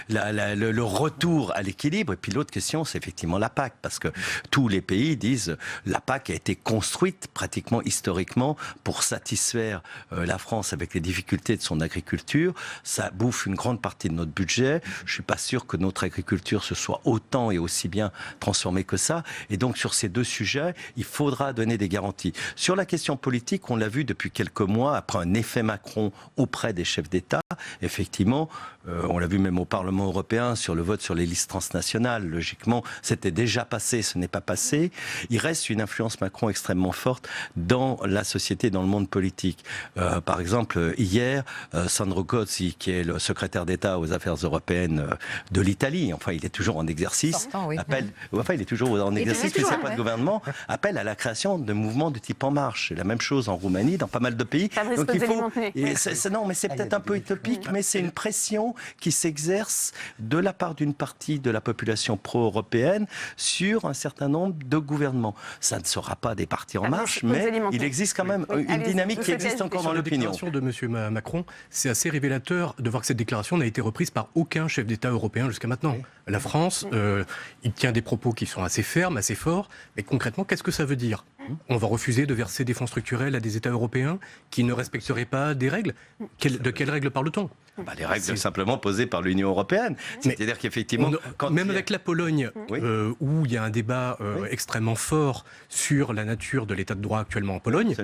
le retour à l'équilibre. Et puis l'autre question, c'est effectivement la PAC, parce que tous les pays disent la PAC a été construite pratiquement historiquement pour satisfaire la France avec les difficultés de son agriculture. Ça bouffe une grande partie de notre budget. Je ne suis pas sûr que notre agriculture se soit autant et aussi bien transformée que ça. Et donc, sur ces deux sujets, il faudra donner des garanties. Sur la question politique, on l'a vu depuis quelques mois, après un effet Macron auprès des chefs d'État, effectivement, on l'a vu même au Parlement européen sur le vote sur les listes transnationales. Logiquement, c'était déjà passé, ce n'est pas passé. Il reste une influence Macron extrêmement forte dans la société, dans le monde politique. Par exemple, hier, Sandro Gozzi, qui est le secrétaire d'État aux affaires européennes de l'Italie, enfin il est toujours en exercice, il est toujours en exercice, mais c'est pas de gouvernement, appelle à la création de mouvements de type En Marche. C'est la même chose en Roumanie, dans pas mal de pays. Donc il faut, non, mais c'est peut-être un peu utopique, mais c'est une pression qui s'exerce de la part d'une partie de la population pro-européenne sur un certain nombre de gouvernements. Ça ne sera pas des partis En Marche, mais il existe quand même une dynamique qui existe encore dans l'opinion. La déclaration de M. Macron, c'est assez révélateur de voir que cette déclaration n'a été reprise par aucun chef d'État européen jusqu'à maintenant. La France, il tient des propos qui sont assez fermes, assez forts, mais concrètement, qu'est-ce que ça veut dire ? On va refuser de verser des fonds structurels à des États européens qui ne respecteraient pas des règles. De quelles règles parle-t-on? Les règles simplement posées par l'Union européenne. C'est-à-dire qu'effectivement... Même avec la Pologne, où il y a un débat extrêmement fort sur la nature de l'état de droit actuellement en Pologne,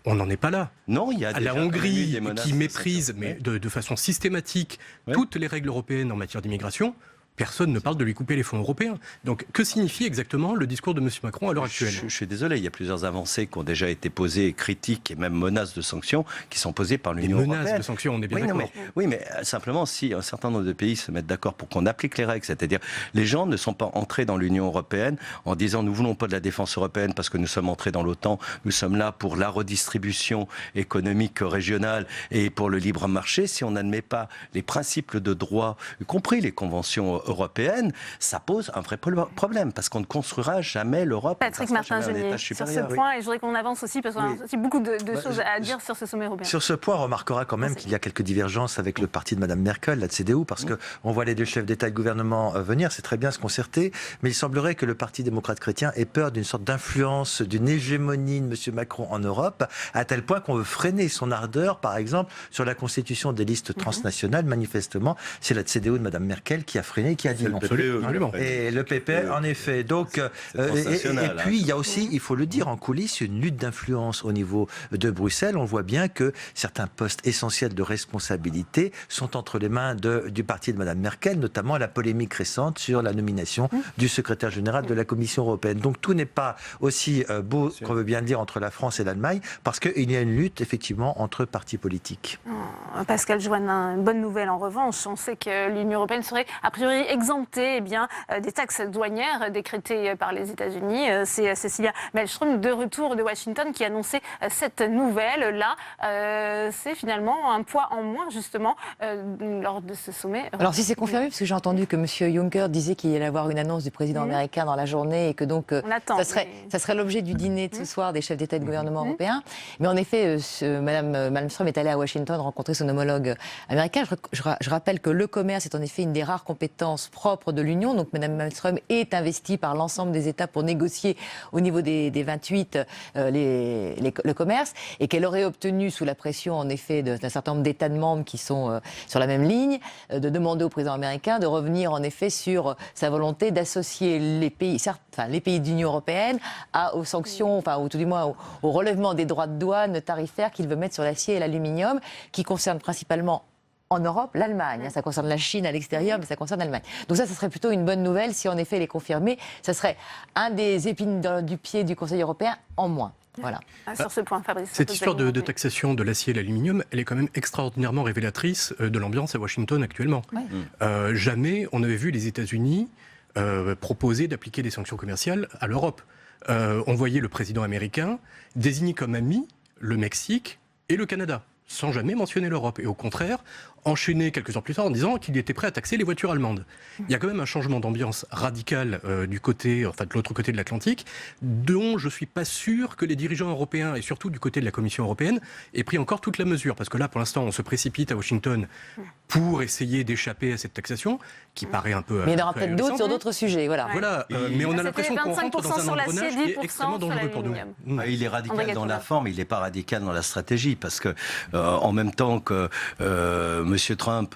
on n'en est pas là. Non, il y a la Hongrie qui méprise de façon systématique toutes les règles européennes en matière d'immigration. Personne ne parle de lui couper les fonds européens. Donc, que signifie exactement le discours de M. Macron à l'heure actuelle? Je suis désolé, il y a plusieurs avancées qui ont déjà été posées, critiques et même menaces de sanctions qui sont posées par l'Union européenne. Menaces de sanctions, on est bien d'accord. Oui, mais simplement, si un certain nombre de pays se mettent d'accord pour qu'on applique les règles, c'est-à-dire les gens ne sont pas entrés dans l'Union européenne en disant nous voulons pas de la défense européenne parce que nous sommes entrés dans l'OTAN, nous sommes là pour la redistribution économique régionale et pour le libre marché. Si on n'admet pas les principes de droit, y compris les conventions européenne, ça pose un vrai problème parce qu'on ne construira jamais l'Europe. Patrick Martin-Genier, sur ce point, et je voudrais qu'on avance aussi parce qu'on a aussi beaucoup de choses à dire sur ce sommet européen. Sur ce point, on remarquera quand même qu'il y a quelques divergences avec le parti de Mme Merkel, la CDU, parce qu'on voit les deux chefs d'État et de gouvernement venir, c'est très bien se concerter, mais il semblerait que le Parti démocrate-chrétien ait peur d'une sorte d'influence, d'une hégémonie de M. Macron en Europe, à tel point qu'on veut freiner son ardeur, par exemple, sur la constitution des listes transnationales. Manifestement, c'est la CDU de Mme Merkel qui a freiné, qui a dit non. Et le PP, en effet. Donc, et puis, il y a aussi, il faut le dire, en coulisses, une lutte d'influence au niveau de Bruxelles. On voit bien que certains postes essentiels de responsabilité sont entre les mains du parti de Mme Merkel, notamment la polémique récente sur la nomination du secrétaire général de la Commission européenne. Donc, tout n'est pas aussi beau qu'on veut bien le dire entre la France et l'Allemagne, parce qu'il y a une lutte, effectivement, entre partis politiques. Pascal Joannin, une bonne nouvelle en revanche. On sait que l'Union européenne serait a priori exemptée des taxes douanières décrétées par les États-Unis. C'est Cécilia Malmström de retour de Washington qui annonçait cette nouvelle-là. C'est finalement un poids en moins justement lors de ce sommet. Alors si c'est confirmé, parce que j'ai entendu que M. Juncker disait qu'il allait avoir une annonce du président américain dans la journée et que donc ça serait l'objet du dîner de ce soir des chefs d'État et de gouvernement européens. Mais en effet, Mme Malmström est allée à Washington rencontrer son homologue américain. Je rappelle que le commerce est en effet une des rares compétences propres de l'Union. Donc Mme Malmström est investie par l'ensemble des États pour négocier au niveau des 28 le commerce, et qu'elle aurait obtenu, sous la pression en effet d'un certain nombre d'États membres qui sont sur la même ligne, de demander au président américain de revenir en effet sur sa volonté d'associer les pays de l'Union européenne aux sanctions, ou tout du moins au relèvement des droits de douane tarifaires qu'il veut mettre sur l'acier et l'aluminium, qui concernent principalement en Europe, l'Allemagne. Ça concerne la Chine à l'extérieur, mais ça concerne l'Allemagne. Donc ça serait plutôt une bonne nouvelle si en effet elle est confirmée. Ça serait un des épines du pied du Conseil européen en moins. Voilà. Sur ce point, Fabrice. Cette histoire de taxation de l'acier et de l'aluminium, elle est quand même extraordinairement révélatrice de l'ambiance à Washington actuellement. Jamais on n'avait vu les États-Unis proposer d'appliquer des sanctions commerciales à l'Europe. On voyait le président américain désigner comme ami le Mexique et le Canada, sans jamais mentionner l'Europe. Et au contraire, enchaîné quelques heures plus tard en disant qu'il était prêt à taxer les voitures allemandes. Il y a quand même un changement d'ambiance radical de l'autre côté de l'Atlantique, dont je ne suis pas sûr que les dirigeants européens, et surtout du côté de la Commission européenne, aient pris encore toute la mesure. Parce que là, pour l'instant, on se précipite à Washington pour essayer d'échapper à cette taxation, qui paraît un peu... Mais il y en aura peut-être d'autres sur d'autres sujets. Voilà. Mais on a l'impression qu'on rentre dans un engrenage qui est extrêmement dangereux pour nous. Il est radical dans la forme, il n'est pas radical dans la stratégie, parce que en même temps que M. Trump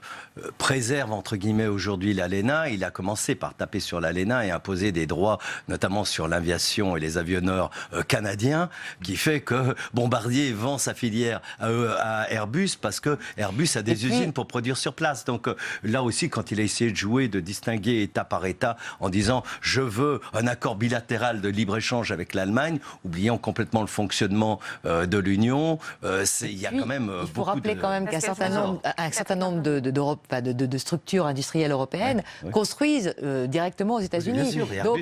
préserve entre guillemets aujourd'hui l'ALENA, il a commencé par taper sur l'ALENA et imposer des droits, notamment sur l'aviation et les avionneurs canadiens, qui fait que Bombardier vend sa filière à Airbus parce que Airbus a des usines pour produire sur place. Donc là aussi, quand il a essayé de jouer, de distinguer État par État en disant je veux un accord bilatéral de libre-échange avec l'Allemagne, oubliant complètement le fonctionnement de l'Union, il y a quand même il faut rappeler quand même qu'un certain nombre de structures industrielles européennes construisent directement aux États-Unis. Donc,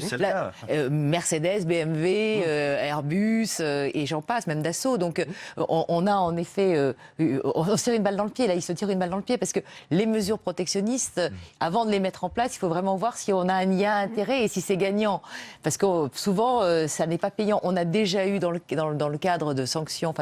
Mercedes, BMW, Airbus et j'en passe, même Dassault. Donc, on a en effet, on se tire une balle dans le pied. Là, il se tire une balle dans le pied parce que les mesures protectionnistes, avant de les mettre en place, il faut vraiment voir si on a un lien intérêt et si c'est gagnant. Parce que souvent, ça n'est pas payant. On a déjà eu dans le cadre de sanctions,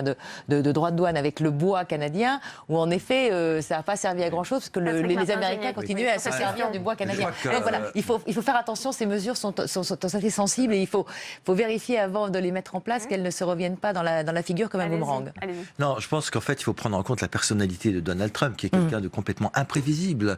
de droits de douane avec le bois canadien, où en effet, ça a pas servi à grand-chose parce que les Américains continuaient à se servir du bois canadien. Donc voilà, il faut faire attention, ces mesures sont assez sensibles et il faut vérifier avant de les mettre en place qu'elles ne se reviennent pas dans la figure comme un boomerang. Non, je pense qu'en fait, il faut prendre en compte la personnalité de Donald Trump, qui est quelqu'un de complètement imprévisible.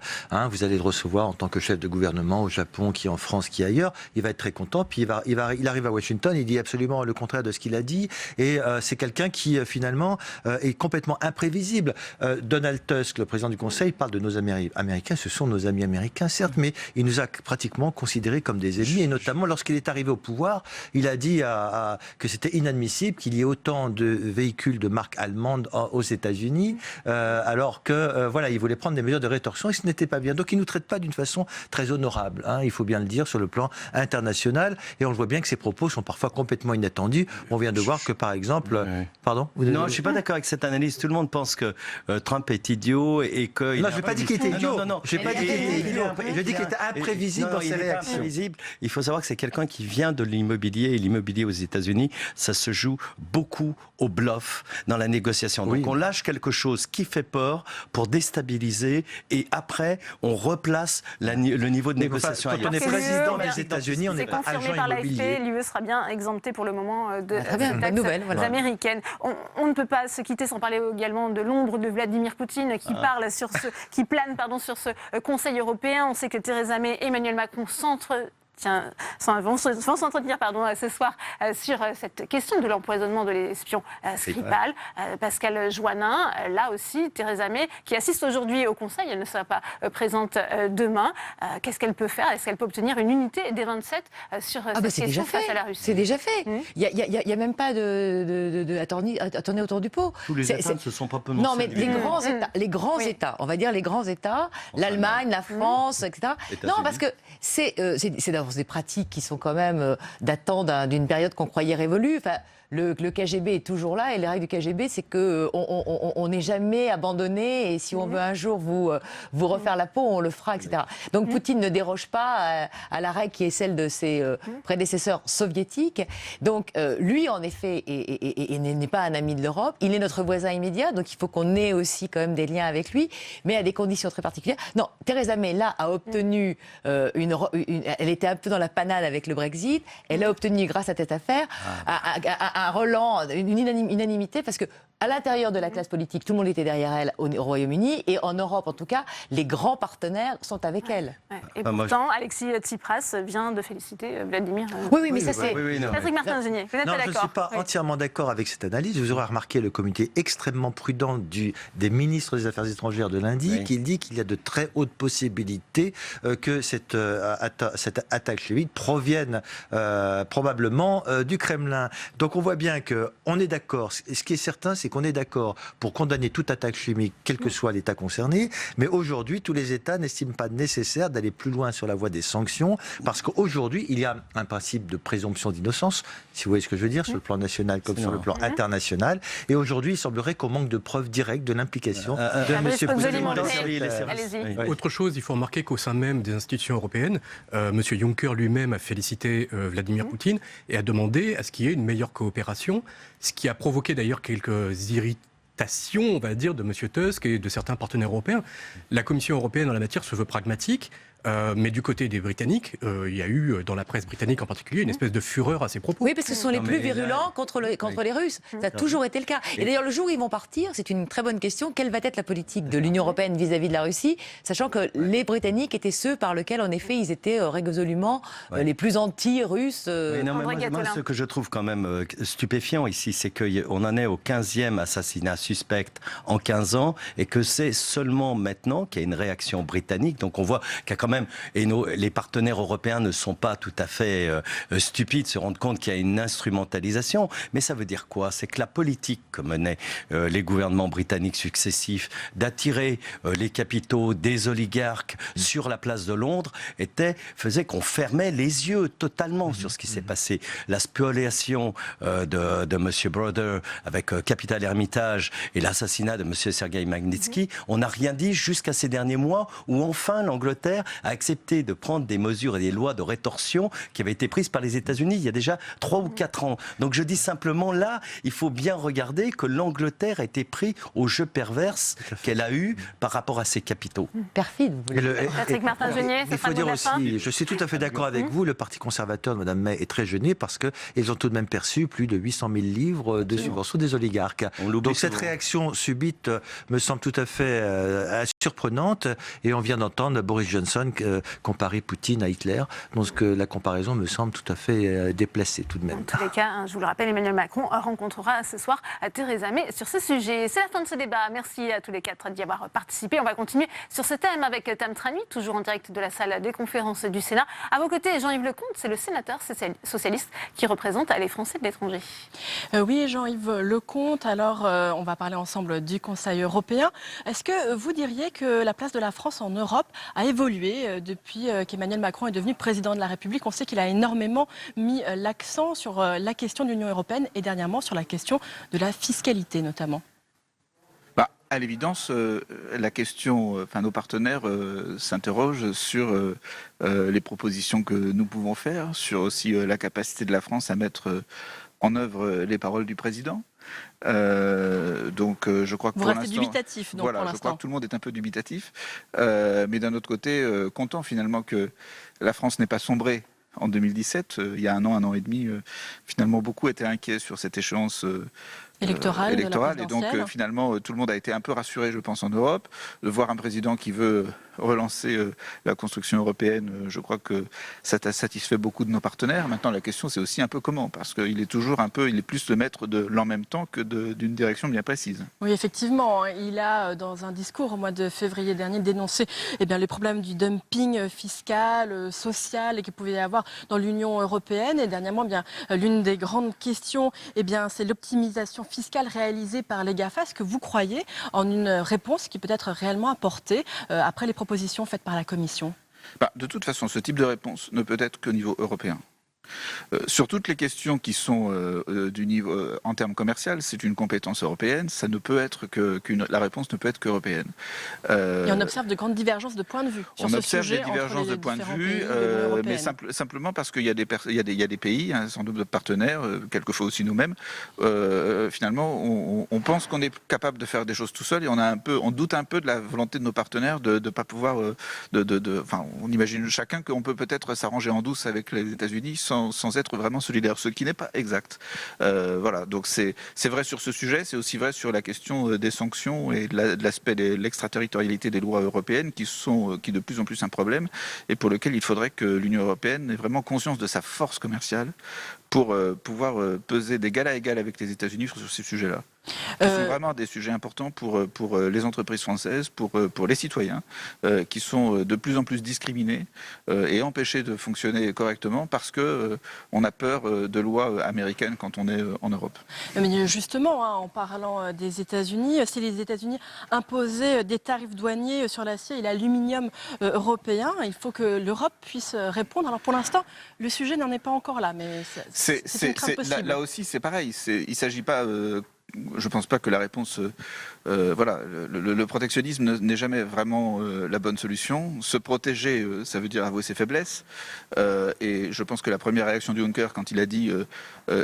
Vous allez le recevoir en tant que chef de gouvernement au Japon, qui est en France, qui est ailleurs. Il va être très content. Puis il arrive à Washington, il dit absolument le contraire de ce qu'il a dit. Et c'est quelqu'un qui, finalement, est complètement imprévisible. Donald Tusk, le président du Conseil, parle de nos amis américains. Ce sont nos amis américains, certes, mais il nous a pratiquement considérés comme des ennemis. Et notamment, lorsqu'il est arrivé au pouvoir, il a dit que c'était inadmissible qu'il y ait autant de véhicules de marque allemande aux États-Unis, alors que il voulait prendre des mesures de rétorsion et ce n'était pas bien. Donc il ne nous traite pas d'une façon très honorable, il faut bien le dire, sur le plan international. Et on le voit bien que ces propos sont parfois complètement inattendus. On vient de voir que, par exemple... Pardon ? Non, je ne suis pas d'accord avec cette analyse. Tout le monde pense que Trump est idiot et que... Non, je n'ai pas dit qu'il était idiot. Non, je n'ai pas dit qu'il était idiot. Je dis qu'il était imprévisible dans ses réactions. Il faut savoir que c'est quelqu'un qui vient de l'immobilier, et l'immobilier aux États-Unis, ça se joue beaucoup au bluff dans la négociation. Donc on lâche quelque chose qui fait peur pour déstabiliser et après on replace le niveau de négociation ailleurs. Quand on est président des États-Unis, on n'est pas agent immobilier. L'UE sera bien exempté pour le moment de taxes américaines. On ne peut pas se quitter sans parler également de l'ombre de Vladimir Poutine qui plane sur ce Conseil européen. On sait que Theresa May et Emmanuel Macron vont s'entretenir ce soir sur cette question de l'empoisonnement de l'espion Skripal. Pascal Joannin, là aussi, Theresa May, qui assiste aujourd'hui au Conseil, elle ne sera pas présente demain. Qu'est-ce qu'elle peut faire ? Est-ce qu'elle peut obtenir une unité des 27 sur cette question face à la Russie ? C'est déjà fait. Il n'y a même pas à tourner autour du pot. Tous les États ne se sont pas prononcés. Non, mais les grands États, on va dire les grands États, l'Allemagne, la France, etc. Non, parce que c'est d'abord des pratiques qui sont quand même datant d'une période qu'on croyait révolue. Enfin, le KGB est toujours là et les règles du KGB, c'est qu'on n'est jamais abandonné et si on veut un jour vous refaire la peau, on le fera, etc. Donc Poutine ne déroge pas à la règle qui est celle de ses prédécesseurs soviétiques. Donc lui, en effet, n'est pas un ami de l'Europe. Il est notre voisin immédiat, donc il faut qu'on ait aussi quand même des liens avec lui, mais à des conditions très particulières. Non, Theresa May, là, a obtenu elle était un peu dans la panade avec le Brexit. Elle a obtenu, grâce à cette affaire, un relan, une unanimité, parce que à l'intérieur de la classe politique, tout le monde était derrière elle au Royaume-Uni, et en Europe, en tout cas, les grands partenaires sont avec elle. Et pourtant, Alexis Tsipras vient de féliciter Vladimir. Oui, mais ça c'est... Patrick Martin-Genier, vous êtes d'accord ? Non, je ne suis pas entièrement d'accord avec cette analyse. Vous aurez remarqué le comité extrêmement prudent des ministres des Affaires étrangères de lundi, qui dit qu'il y a de très hautes possibilités que cette attaque chimique provienne probablement du Kremlin. Donc on voit bien qu'on est d'accord. Ce qui est certain, c'est qu'on est d'accord pour condamner toute attaque chimique, quel que soit l'État concerné. Mais aujourd'hui, tous les États n'estiment pas nécessaire d'aller plus loin sur la voie des sanctions, parce qu'aujourd'hui, il y a un principe de présomption d'innocence, si vous voyez ce que je veux dire, sur le plan national comme sur le plan international. Et aujourd'hui, il semblerait qu'on manque de preuves directes de l'implication de M. Poutine. Autre chose, il faut remarquer qu'au sein même des institutions européennes, M. Juncker lui-même a félicité Vladimir Poutine et a demandé à ce qu'il y ait une meilleure coopération, ce qui a provoqué d'ailleurs quelques irritations, on va dire, de M. Tusk et de certains partenaires européens. La Commission européenne en la matière se veut pragmatique. Mais du côté des Britanniques, il y a eu, dans la presse britannique en particulier, une espèce de fureur à ces propos. Oui, parce que ce sont les plus virulents contre les Russes. Ça a toujours été le cas. Et d'ailleurs, le jour où ils vont partir, c'est une très bonne question. Quelle va être la politique de l'Union européenne vis-à-vis de la Russie, sachant que les Britanniques étaient ceux par lesquels, en effet, ils étaient résolument les plus anti-russes. Moi, ce que je trouve quand même stupéfiant ici, c'est qu'on en est au 15e assassinat suspect en 15 ans et que c'est seulement maintenant qu'il y a une réaction britannique. Donc on voit qu'il y a quand même, et les partenaires européens ne sont pas tout à fait stupides, se rendent compte qu'il y a une instrumentalisation. Mais ça veut dire quoi ? C'est que la politique que menaient les gouvernements britanniques successifs d'attirer les capitaux des oligarques sur la place de Londres faisait qu'on fermait les yeux totalement sur ce qui s'est passé. La spoliation de M. Brother avec Capital Hermitage et l'assassinat de M. Sergei Magnitsky, on n'a rien dit jusqu'à ces derniers mois où enfin l'Angleterre a accepté de prendre des mesures et des lois de rétorsion qui avaient été prises par les États-Unis il y a déjà 3 ou 4 ans. Donc je dis simplement là, il faut bien regarder que l'Angleterre a été prise au jeu perverse qu'elle a eu par rapport à ses capitaux. Perfide. Patrick Martin-Genier, il faut dire aussi, je suis tout à fait d'accord avec vous, le Parti conservateur de Mme May est très gêné parce qu'ils ont tout de même perçu plus de 800 000 livres de subventions des oligarques. Donc cette réaction subite me semble tout à fait surprenante et on vient d'entendre Boris Johnson comparer Poutine à Hitler, donc la comparaison me semble tout à fait déplacée tout de même. En tous les cas, je vous le rappelle, Emmanuel Macron rencontrera ce soir Theresa May sur ce sujet. C'est la fin de ce débat. Merci à tous les 4 d'y avoir participé. On va continuer sur ce thème avec Tam Trani, toujours en direct de la salle des conférences du Sénat. À vos côtés, Jean-Yves Lecomte, c'est le sénateur socialiste qui représente les Français de l'étranger. Oui, Jean-Yves Lecomte. Alors, on va parler ensemble du Conseil européen. Est-ce que vous diriez que la place de la France en Europe a évolué depuis qu'Emmanuel Macron est devenu président de la République? On sait qu'il a énormément mis l'accent sur la question de l'Union européenne et dernièrement sur la question de la fiscalité notamment. À l'évidence, la question, nos partenaires s'interrogent sur les propositions que nous pouvons faire, sur aussi la capacité de la France à mettre en œuvre les paroles du président. Donc je crois que vous pour restez dubitatif, donc, voilà, pour je l'instant. crois que tout le monde est un peu dubitatif, mais d'un autre côté, content finalement que la France n'ait pas sombré en 2017. Il y a un an et demi, finalement beaucoup étaient inquiets sur cette échéance électorale et donc finalement tout le monde a été un peu rassuré, je pense, en Europe de voir un président qui veut relancer la construction européenne. Je crois que ça satisfait beaucoup de nos partenaires. Maintenant la question c'est aussi un peu comment, parce qu'il est toujours il est plus le maître de l'en même temps que d'une direction bien précise. Oui, effectivement, il a dans un discours au mois de février dernier dénoncé les problèmes du dumping fiscal, social et qu'il pouvait y avoir dans l'Union européenne. Et dernièrement, l'une des grandes questions, c'est l'optimisation fiscale réalisée par les GAFA. Est-ce que vous croyez en une réponse qui peut être réellement apportée après les propositions faites par la Commission? De toute façon, ce type de réponse ne peut être qu'au niveau européen. Sur toutes les questions qui sont du niveau en termes commercial, c'est une compétence européenne. Ça ne peut être la réponse ne peut être qu'européenne. Et on observe de grandes divergences de points de vue sur ce sujet. On observe des divergences de points de vue, mais simplement parce qu'il y a des pays, un certain nombre de partenaires, quelquefois aussi nous-mêmes. Finalement, on pense qu'on est capable de faire des choses tout seul et on doute un peu de la volonté de nos partenaires de ne pas pouvoir. On imagine chacun qu'on peut peut-être s'arranger en douce avec les États-Unis sans être vraiment solidaire, ce qui n'est pas exact. Voilà, donc c'est vrai sur ce sujet, c'est aussi vrai sur la question des sanctions et de l'aspect de l'extraterritorialité des lois européennes qui est de plus en plus un problème et pour lequel il faudrait que l'Union européenne ait vraiment conscience de sa force commerciale pour pouvoir peser d'égal à égal avec les États-Unis sur ces sujets-là. Ce sont vraiment des sujets importants pour les entreprises françaises, pour les citoyens, qui sont de plus en plus discriminés et empêchés de fonctionner correctement parce qu'on a peur de lois américaines quand on est en Europe. Mais justement, en parlant des États-Unis, si les États-Unis imposaient des tarifs douaniers sur l'acier et l'aluminium européen, il faut que l'Europe puisse répondre. Alors pour l'instant, le sujet n'en est pas encore là, mais c'est une crainte possible. Là aussi, c'est pareil. Il ne s'agit pas... je ne pense pas que la réponse... le protectionnisme n'est jamais vraiment la bonne solution. Se protéger, ça veut dire avouer ses faiblesses. Et je pense que la première réaction de Juncker, quand il a dit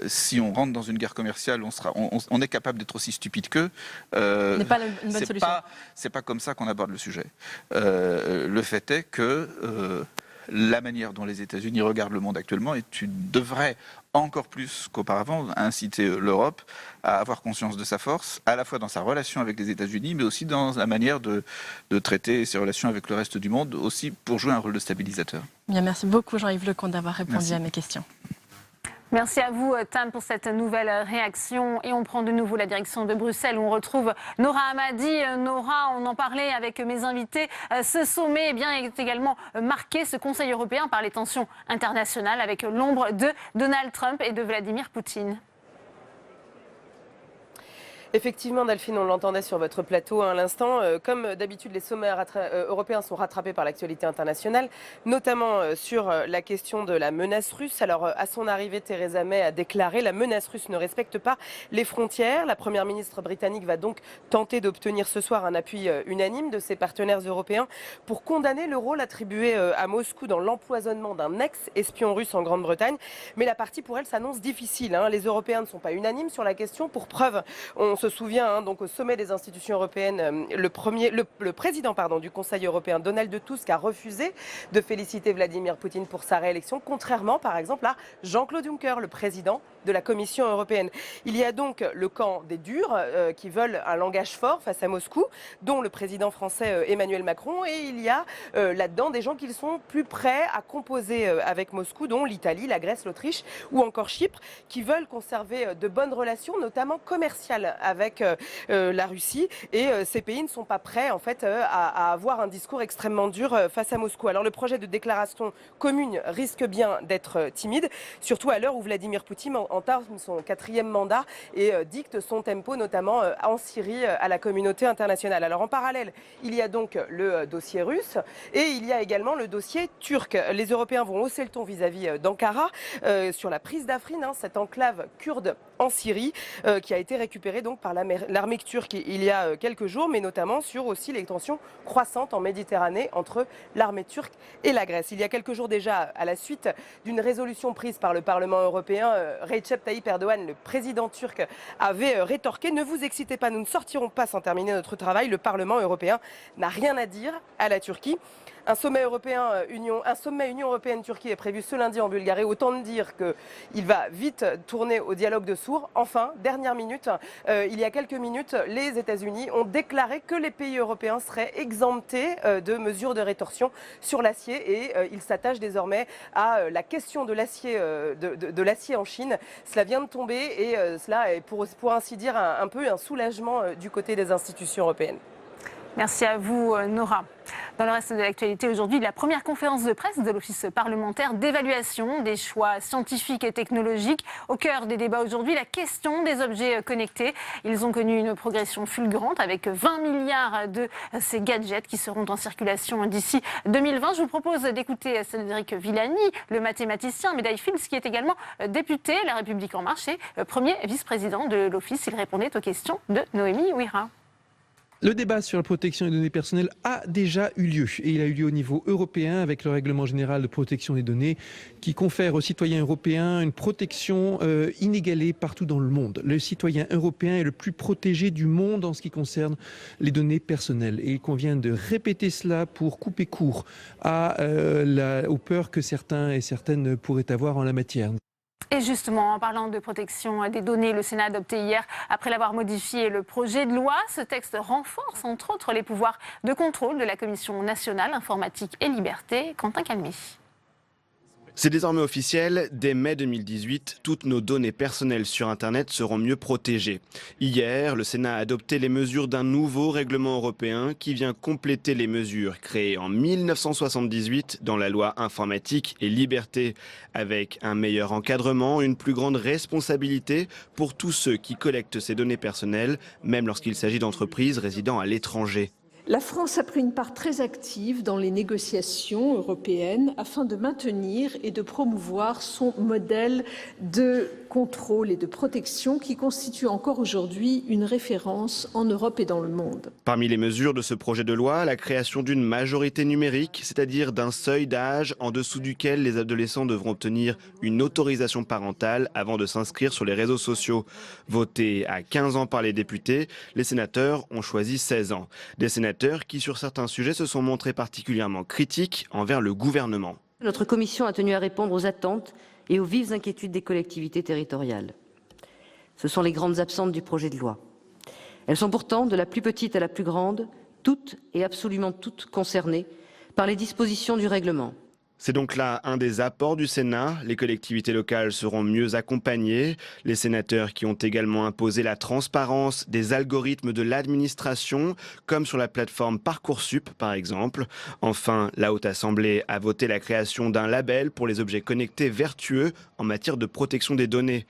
si on rentre dans une guerre commerciale, on est capable d'être aussi stupide qu'eux, n'est pas une bonne solution. C'est pas comme ça qu'on aborde le sujet. Le fait est que... la manière dont les États-Unis regardent le monde actuellement, et tu devrais encore plus qu'auparavant inciter l'Europe à avoir conscience de sa force, à la fois dans sa relation avec les États-Unis, mais aussi dans la manière de traiter ses relations avec le reste du monde, aussi pour jouer un rôle de stabilisateur. Bien, merci beaucoup Jean-Yves Lecomte d'avoir répondu à mes questions. Merci à vous, Tam, pour cette nouvelle réaction. Et on prend de nouveau la direction de Bruxelles où on retrouve Nora Hamadi. Nora, on en parlait avec mes invités. Ce sommet est également marqué, ce Conseil européen, par les tensions internationales avec l'ombre de Donald Trump et de Vladimir Poutine. Effectivement, Delphine, on l'entendait sur votre plateau à l'instant. Comme d'habitude, les sommets européens sont rattrapés par l'actualité internationale, notamment sur la question de la menace russe. Alors, à son arrivée, Theresa May a déclaré « La menace russe ne respecte pas les frontières ». La première ministre britannique va donc tenter d'obtenir ce soir un appui unanime de ses partenaires européens pour condamner le rôle attribué à Moscou dans l'empoisonnement d'un ex-espion russe en Grande-Bretagne. Mais la partie, pour elle, s'annonce difficile. Les Européens ne sont pas unanimes sur la question. Pour preuve, on se souvient donc au sommet des institutions européennes, le président du Conseil européen, Donald Tusk, a refusé de féliciter Vladimir Poutine pour sa réélection, contrairement par exemple à Jean-Claude Juncker, le président de la Commission européenne. Il y a donc le camp des durs qui veulent un langage fort face à Moscou, dont le président français Emmanuel Macron, et il y a là-dedans des gens qui sont plus prêts à composer avec Moscou, dont l'Italie, la Grèce, l'Autriche ou encore Chypre, qui veulent conserver de bonnes relations, notamment commerciales avec la Russie, et ces pays ne sont pas prêts en fait à avoir un discours extrêmement dur face à Moscou. Alors le projet de déclaration commune risque bien d'être timide, surtout à l'heure où Vladimir Poutine entame son 4e mandat et dicte son tempo, notamment en Syrie, à la communauté internationale. Alors en parallèle, il y a donc le dossier russe et il y a également le dossier turc. Les Européens vont hausser le ton vis-à-vis d'Ankara sur la prise d'Afrin, cette enclave kurde en Syrie, qui a été récupérée donc par l'armée turque il y a quelques jours, mais notamment sur aussi les tensions croissantes en Méditerranée entre l'armée turque et la Grèce. Il y a quelques jours déjà, à la suite d'une résolution prise par le Parlement européen, Recep Tayyip Erdogan, le président turc, avait rétorqué « Ne vous excitez pas, nous ne sortirons pas sans terminer notre travail. Le Parlement européen n'a rien à dire à la Turquie ». Un sommet Union européenne-Turquie est prévu ce lundi en Bulgarie. Autant de dire qu'il va vite tourner au dialogue de sourds. Enfin, dernière minute, il y a quelques minutes, les États-Unis ont déclaré que les pays européens seraient exemptés de mesures de rétorsion sur l'acier et ils s'attachent désormais à la question de l'acier de l'acier en Chine. Cela vient de tomber et cela est pour ainsi dire un peu un soulagement du côté des institutions européennes. Merci à vous, Nora. Dans le reste de l'actualité aujourd'hui, la première conférence de presse de l'Office parlementaire d'évaluation des choix scientifiques et technologiques. Au cœur des débats aujourd'hui, la question des objets connectés. Ils ont connu une progression fulgurante avec 20 milliards de ces gadgets qui seront en circulation d'ici 2020. Je vous propose d'écouter Cédric Villani, le mathématicien, médaille Fields, qui est également député La République En Marche et premier vice-président de l'Office. Il répondait aux questions de Noémie Ouira. Le débat sur la protection des données personnelles a déjà eu lieu et il a eu lieu au niveau européen avec le règlement général de protection des données qui confère aux citoyens européens une protection inégalée partout dans le monde. Le citoyen européen est le plus protégé du monde en ce qui concerne les données personnelles et il convient de répéter cela pour couper court aux peurs que certains et certaines pourraient avoir en la matière. Et justement, en parlant de protection des données, le Sénat a adopté hier, après l'avoir modifié, le projet de loi. Ce texte renforce, entre autres, les pouvoirs de contrôle de la Commission nationale informatique et liberté. Quentin Calmé. C'est désormais officiel, dès mai 2018, toutes nos données personnelles sur Internet seront mieux protégées. Hier, le Sénat a adopté les mesures d'un nouveau règlement européen qui vient compléter les mesures créées en 1978 dans la loi informatique et liberté, avec un meilleur encadrement, une plus grande responsabilité pour tous ceux qui collectent ces données personnelles, même lorsqu'il s'agit d'entreprises résidant à l'étranger. La France a pris une part très active dans les négociations européennes afin de maintenir et de promouvoir son modèle de contrôle et de protection qui constitue encore aujourd'hui une référence en Europe et dans le monde. Parmi les mesures de ce projet de loi, la création d'une majorité numérique, c'est-à-dire d'un seuil d'âge en dessous duquel les adolescents devront obtenir une autorisation parentale avant de s'inscrire sur les réseaux sociaux. Voté à 15 ans par les députés, les sénateurs ont choisi 16 ans. Des sénateurs qui, sur certains sujets, se sont montrés particulièrement critiques envers le gouvernement. Notre commission a tenu à répondre aux attentes et aux vives inquiétudes des collectivités territoriales. Ce sont les grandes absentes du projet de loi. Elles sont pourtant, de la plus petite à la plus grande, toutes et absolument toutes concernées par les dispositions du règlement. C'est donc là un des apports du Sénat. Les collectivités locales seront mieux accompagnées. Les sénateurs qui ont également imposé la transparence des algorithmes de l'administration, comme sur la plateforme Parcoursup par exemple. Enfin, la Haute Assemblée a voté la création d'un label pour les objets connectés vertueux en matière de protection des données.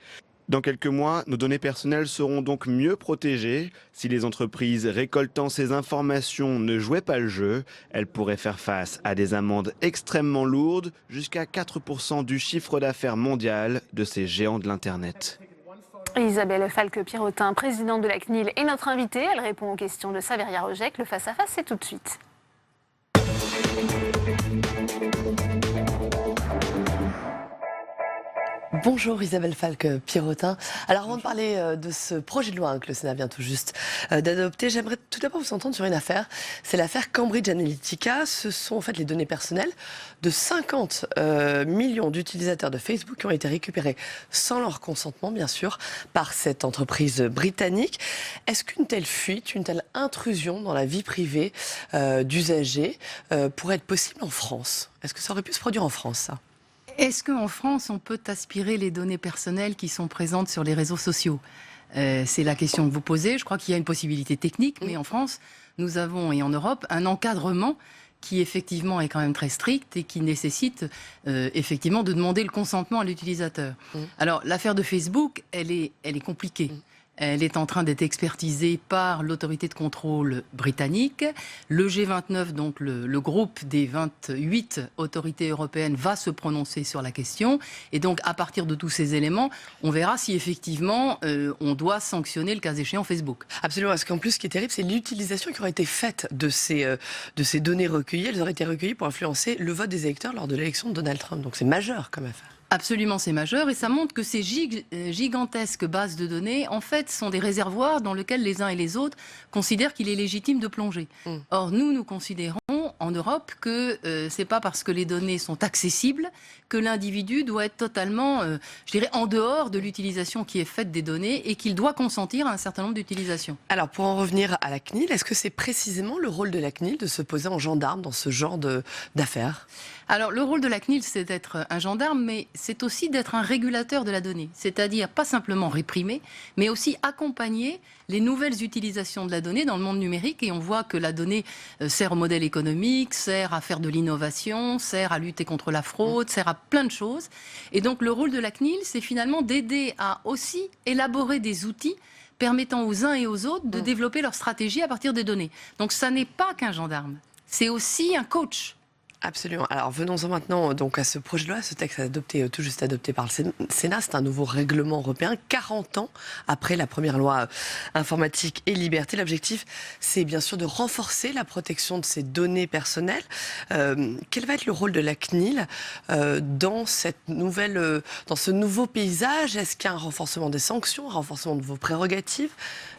Dans quelques mois, nos données personnelles seront donc mieux protégées. Si les entreprises récoltant ces informations ne jouaient pas le jeu, elles pourraient faire face à des amendes extrêmement lourdes, jusqu'à 4% du chiffre d'affaires mondial de ces géants de l'Internet. Isabelle Falque-Pierrotin, présidente de la CNIL, est notre invitée. Elle répond aux questions de Saveria Rojek. Le face-à-face, c'est tout de suite. Bonjour Isabelle Falque-Pierrotin. Alors avant de parler de ce projet de loi que le Sénat vient tout juste d'adopter, j'aimerais tout d'abord vous entendre sur une affaire. C'est l'affaire Cambridge Analytica. Ce sont en fait les données personnelles de 50 millions d'utilisateurs de Facebook qui ont été récupérées sans leur consentement, bien sûr, par cette entreprise britannique. Est-ce qu'une telle fuite, une telle intrusion dans la vie privée d'usagers pourrait être possible en France? Est-ce que ça aurait pu se produire en France, ça? Est-ce qu'en France, on peut aspirer les données personnelles qui sont présentes sur les réseaux sociaux? C'est la question que vous posez. Je crois qu'il y a une possibilité technique, mais en France, nous avons, et en Europe, un encadrement qui effectivement est quand même très strict et qui nécessite effectivement de demander le consentement à l'utilisateur. Alors, l'affaire de Facebook, elle est compliquée. Elle est en train d'être expertisée par l'autorité de contrôle britannique. Le G29, donc le groupe des 28 autorités européennes, va se prononcer sur la question. Et donc, à partir de tous ces éléments, on verra si effectivement on doit sanctionner le cas échéant Facebook. Absolument, parce qu'en plus, ce qui est terrible, c'est l'utilisation qui aurait été faite de ces données recueillies. Elles auraient été recueillies pour influencer le vote des électeurs lors de l'élection de Donald Trump. Donc c'est majeur comme affaire. Absolument, c'est majeur et ça montre que ces gigantesques bases de données, en fait, sont des réservoirs dans lesquels les uns et les autres considèrent qu'il est légitime de plonger. Or, nous considérons en Europe que c'est pas parce que les données sont accessibles que l'individu doit être totalement, je dirais, en dehors de l'utilisation qui est faite des données et qu'il doit consentir à un certain nombre d'utilisations. Alors, pour en revenir à la CNIL, est-ce que c'est précisément le rôle de la CNIL de se poser en gendarme dans ce genre d'affaires? Alors, le rôle de la CNIL, c'est d'être un gendarme, mais c'est aussi d'être un régulateur de la donnée. C'est-à-dire, pas simplement réprimer, mais aussi accompagner les nouvelles utilisations de la donnée dans le monde numérique. Et on voit que la donnée sert au modèle économique, sert à faire de l'innovation, sert à lutter contre la fraude, sert à plein de choses. Et donc, le rôle de la CNIL, c'est finalement d'aider à aussi élaborer des outils permettant aux uns et aux autres de développer leur stratégie à partir des données. Donc, ça n'est pas qu'un gendarme, c'est aussi un coach. Absolument. Alors venons-en maintenant donc à ce projet de loi, ce texte adopté, tout juste adopté par le Sénat. C'est un nouveau règlement européen, 40 ans après la première loi informatique et liberté. L'objectif, c'est bien sûr de renforcer la protection de ces données personnelles. Quel va être le rôle de la CNIL dans ce nouveau paysage? Est-ce qu'il y a un renforcement des sanctions, un renforcement de vos prérogatives?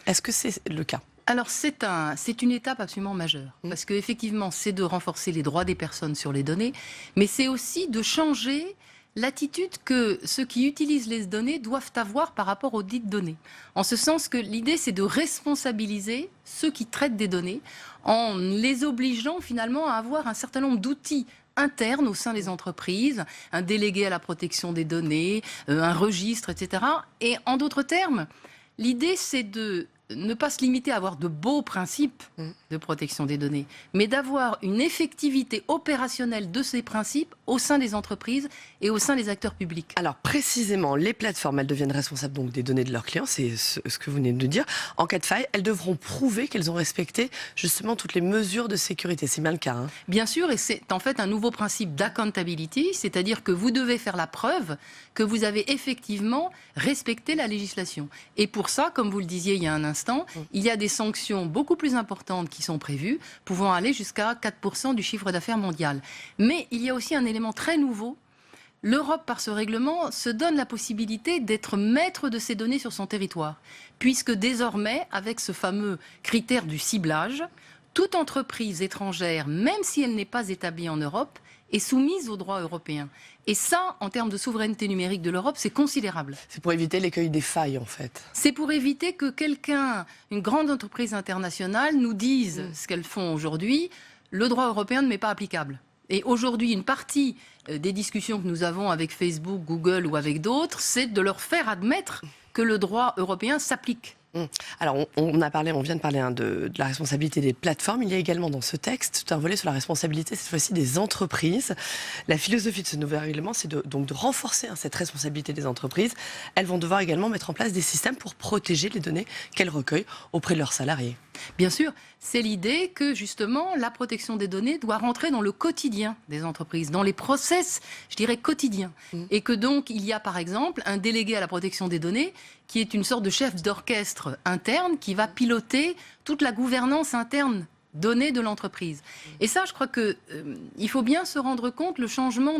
Est-ce que c'est le cas? Alors c'est une étape absolument majeure, parce qu'effectivement c'est de renforcer les droits des personnes sur les données, mais c'est aussi de changer l'attitude que ceux qui utilisent les données doivent avoir par rapport aux dites données. En ce sens que l'idée c'est de responsabiliser ceux qui traitent des données en les obligeant finalement à avoir un certain nombre d'outils internes au sein des entreprises, un délégué à la protection des données, un registre, etc. Et en d'autres termes, l'idée c'est de ne pas se limiter à avoir de beaux principes de protection des données, mais d'avoir une effectivité opérationnelle de ces principes au sein des entreprises et au sein des acteurs publics. Alors précisément, les plateformes, elles deviennent responsables donc des données de leurs clients, c'est ce que vous venez de dire. En cas de faille, elles devront prouver qu'elles ont respecté justement toutes les mesures de sécurité. C'est bien le cas. Bien sûr, et c'est en fait un nouveau principe d'accountability, c'est-à-dire que vous devez faire la preuve que vous avez effectivement respecté la législation. Et pour ça, comme vous le disiez il y a un instant, il y a des sanctions beaucoup plus importantes qui sont prévues, pouvant aller jusqu'à 4% du chiffre d'affaires mondial. Mais il y a aussi un élément très nouveau. L'Europe, par ce règlement, se donne la possibilité d'être maître de ces données sur son territoire, puisque désormais, avec ce fameux critère du ciblage, toute entreprise étrangère, même si elle n'est pas établie en Europe, est soumise au droit européen. Et ça, en termes de souveraineté numérique de l'Europe, c'est considérable. C'est pour éviter l'écueil des failles, en fait. C'est pour éviter que une grande entreprise internationale, nous dise ce qu'elles font aujourd'hui, le droit européen ne m'est pas applicable. Et aujourd'hui, une partie des discussions que nous avons avec Facebook, Google ou avec d'autres, c'est de leur faire admettre que le droit européen s'applique. Alors, on vient de parler de la responsabilité des plateformes. Il y a également dans ce texte tout un volet sur la responsabilité, cette fois-ci, des entreprises. La philosophie de ce nouvel règlement, c'est donc de renforcer cette responsabilité des entreprises. Elles vont devoir également mettre en place des systèmes pour protéger les données qu'elles recueillent auprès de leurs salariés. Bien sûr, c'est l'idée que justement la protection des données doit rentrer dans le quotidien des entreprises, dans les process, je dirais, quotidiens. Et que donc il y a par exemple un délégué à la protection des données qui est une sorte de chef d'orchestre interne qui va piloter toute la gouvernance interne données de l'entreprise. Et ça, je crois qu'il faut bien se rendre compte le changement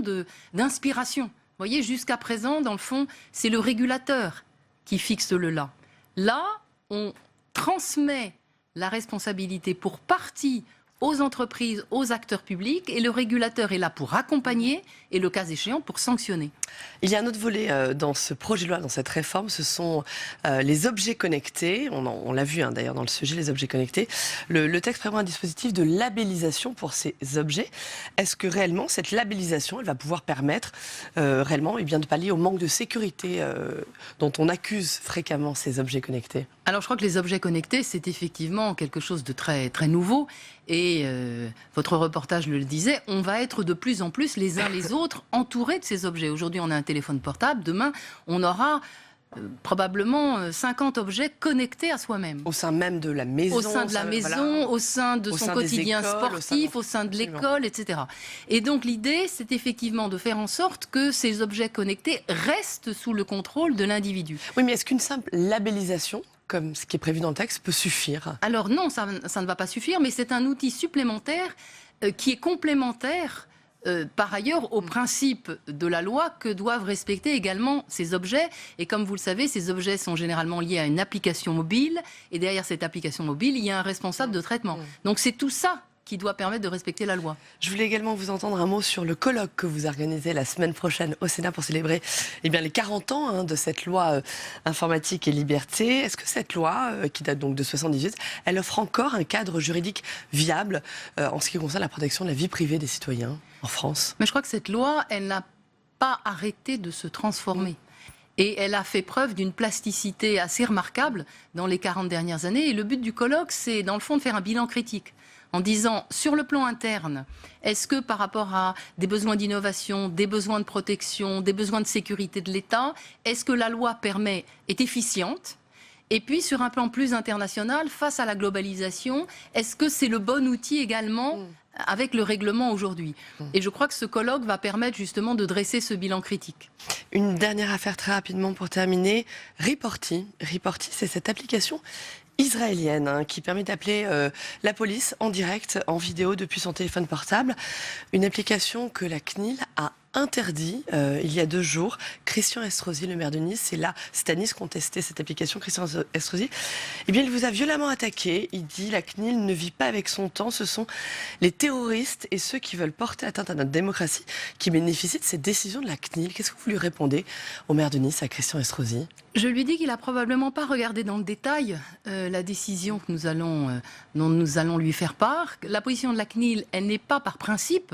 d'inspiration. Vous voyez, jusqu'à présent, dans le fond, c'est le régulateur qui fixe le là. Là, on transmet la responsabilité pour partie aux entreprises, aux acteurs publics, et le régulateur est là pour accompagner et, le cas échéant, pour sanctionner. Il y a un autre volet dans ce projet de loi, dans cette réforme, ce sont les objets connectés. On l'a vu d'ailleurs dans le sujet, les objets connectés. Le texte prévoit un dispositif de labellisation pour ces objets. Est-ce que réellement, cette labellisation, elle va pouvoir permettre réellement de pallier au manque de sécurité dont on accuse fréquemment ces objets connectés? Alors je crois que les objets connectés, c'est effectivement quelque chose de très, très nouveau. Et votre reportage le disait, on va être de plus en plus les uns les autres entourés de ces objets. Aujourd'hui, on a un téléphone portable. Demain, on aura probablement 50 objets connectés à soi-même. Au sein même de la maison. Au sein de la maison, au sein de son quotidien sportif, au sein de l'école, etc. Et donc l'idée, c'est effectivement de faire en sorte que ces objets connectés restent sous le contrôle de l'individu. Oui, mais est-ce qu'une simple labellisation, comme ce qui est prévu dans le texte, peut suffire? Alors non, ça ne va pas suffire, mais c'est un outil supplémentaire qui est complémentaire par ailleurs au principe de la loi que doivent respecter également ces objets. Et comme vous le savez, ces objets sont généralement liés à une application mobile, et derrière cette application mobile, il y a un responsable de traitement. Donc c'est tout ça qui doit permettre de respecter la loi. Je voulais également vous entendre un mot sur le colloque que vous organisez la semaine prochaine au Sénat pour célébrer les 40 ans de cette loi informatique et liberté. Est-ce que cette loi, qui date donc de 78, elle offre encore un cadre juridique viable en ce qui concerne la protection de la vie privée des citoyens en France? Mais je crois que cette loi, elle n'a pas arrêté de se transformer. Et elle a fait preuve d'une plasticité assez remarquable dans les 40 dernières années. Et le but du colloque, c'est dans le fond de faire un bilan critique, en disant, sur le plan interne, est-ce que par rapport à des besoins d'innovation, des besoins de protection, des besoins de sécurité de l'État, est-ce que la loi est efficiente? Et puis, sur un plan plus international, face à la globalisation, est-ce que c'est le bon outil également avec le règlement aujourd'hui? Et je crois que ce colloque va permettre justement de dresser ce bilan critique. Une dernière affaire très rapidement pour terminer. Reporty, c'est cette application israélienne qui permet d'appeler la police en direct, en vidéo depuis son téléphone portable. Une application que la CNIL a interdit il y a 2 jours. Christian Estrosi, le maire de Nice, c'est à Nice qu'on testait cette application. Christian Estrosi, il vous a violemment attaqué. Il dit la CNIL ne vit pas avec son temps. Ce sont les terroristes et ceux qui veulent porter atteinte à notre démocratie qui bénéficient de cette décision de la CNIL. Qu'est-ce que vous lui répondez au maire de Nice, à Christian Estrosi? Je lui dis qu'il n'a probablement pas regardé dans le détail la décision que dont nous allons lui faire part. La position de la CNIL, elle n'est pas par principe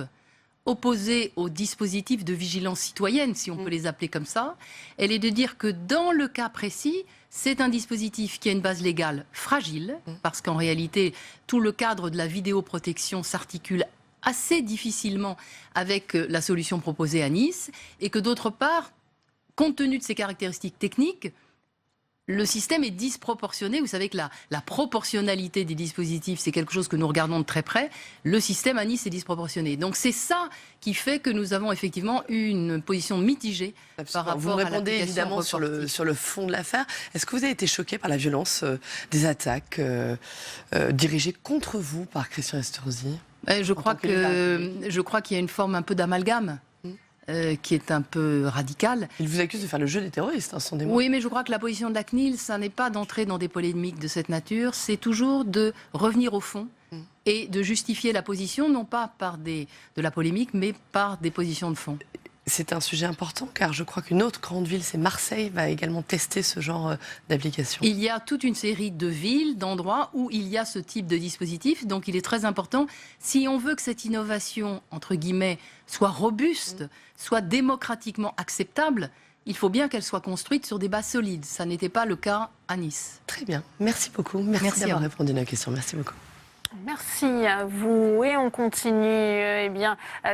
opposée aux dispositifs de vigilance citoyenne, si on peut les appeler comme ça. Elle est de dire que dans le cas précis, c'est un dispositif qui a une base légale fragile, parce qu'en réalité, tout le cadre de la vidéoprotection s'articule assez difficilement avec la solution proposée à Nice, et que d'autre part, compte tenu de ses caractéristiques techniques, le système est disproportionné. Vous savez que la proportionnalité des dispositifs, c'est quelque chose que nous regardons de très près. Le système à Nice est disproportionné. Donc c'est ça qui fait que nous avons effectivement une position mitigée par rapport vous à répondez évidemment sur le fond de l'affaire. Est-ce que vous avez été choqué par la violence des attaques dirigées contre vous par Christian Estrosi? Je crois qu'il y a une forme un peu d'amalgame. Qui est un peu radical. Il vous accuse de faire le jeu des terroristes, sans des mots. Oui, mais je crois que la position de la CNIL, ça n'est pas d'entrer dans des polémiques de cette nature, c'est toujours de revenir au fond et de justifier la position, non pas par de la polémique, mais par des positions de fond. C'est un sujet important, car je crois qu'une autre grande ville, c'est Marseille, va également tester ce genre d'application. Il y a toute une série de villes, d'endroits où il y a ce type de dispositif. Donc il est très important, si on veut que cette innovation, entre guillemets, soit robuste, soit démocratiquement acceptable, il faut bien qu'elle soit construite sur des bases solides. Ça n'était pas le cas à Nice. Très bien. Merci beaucoup. Merci d'avoir répondu à la question. Merci beaucoup. Merci à vous et on continue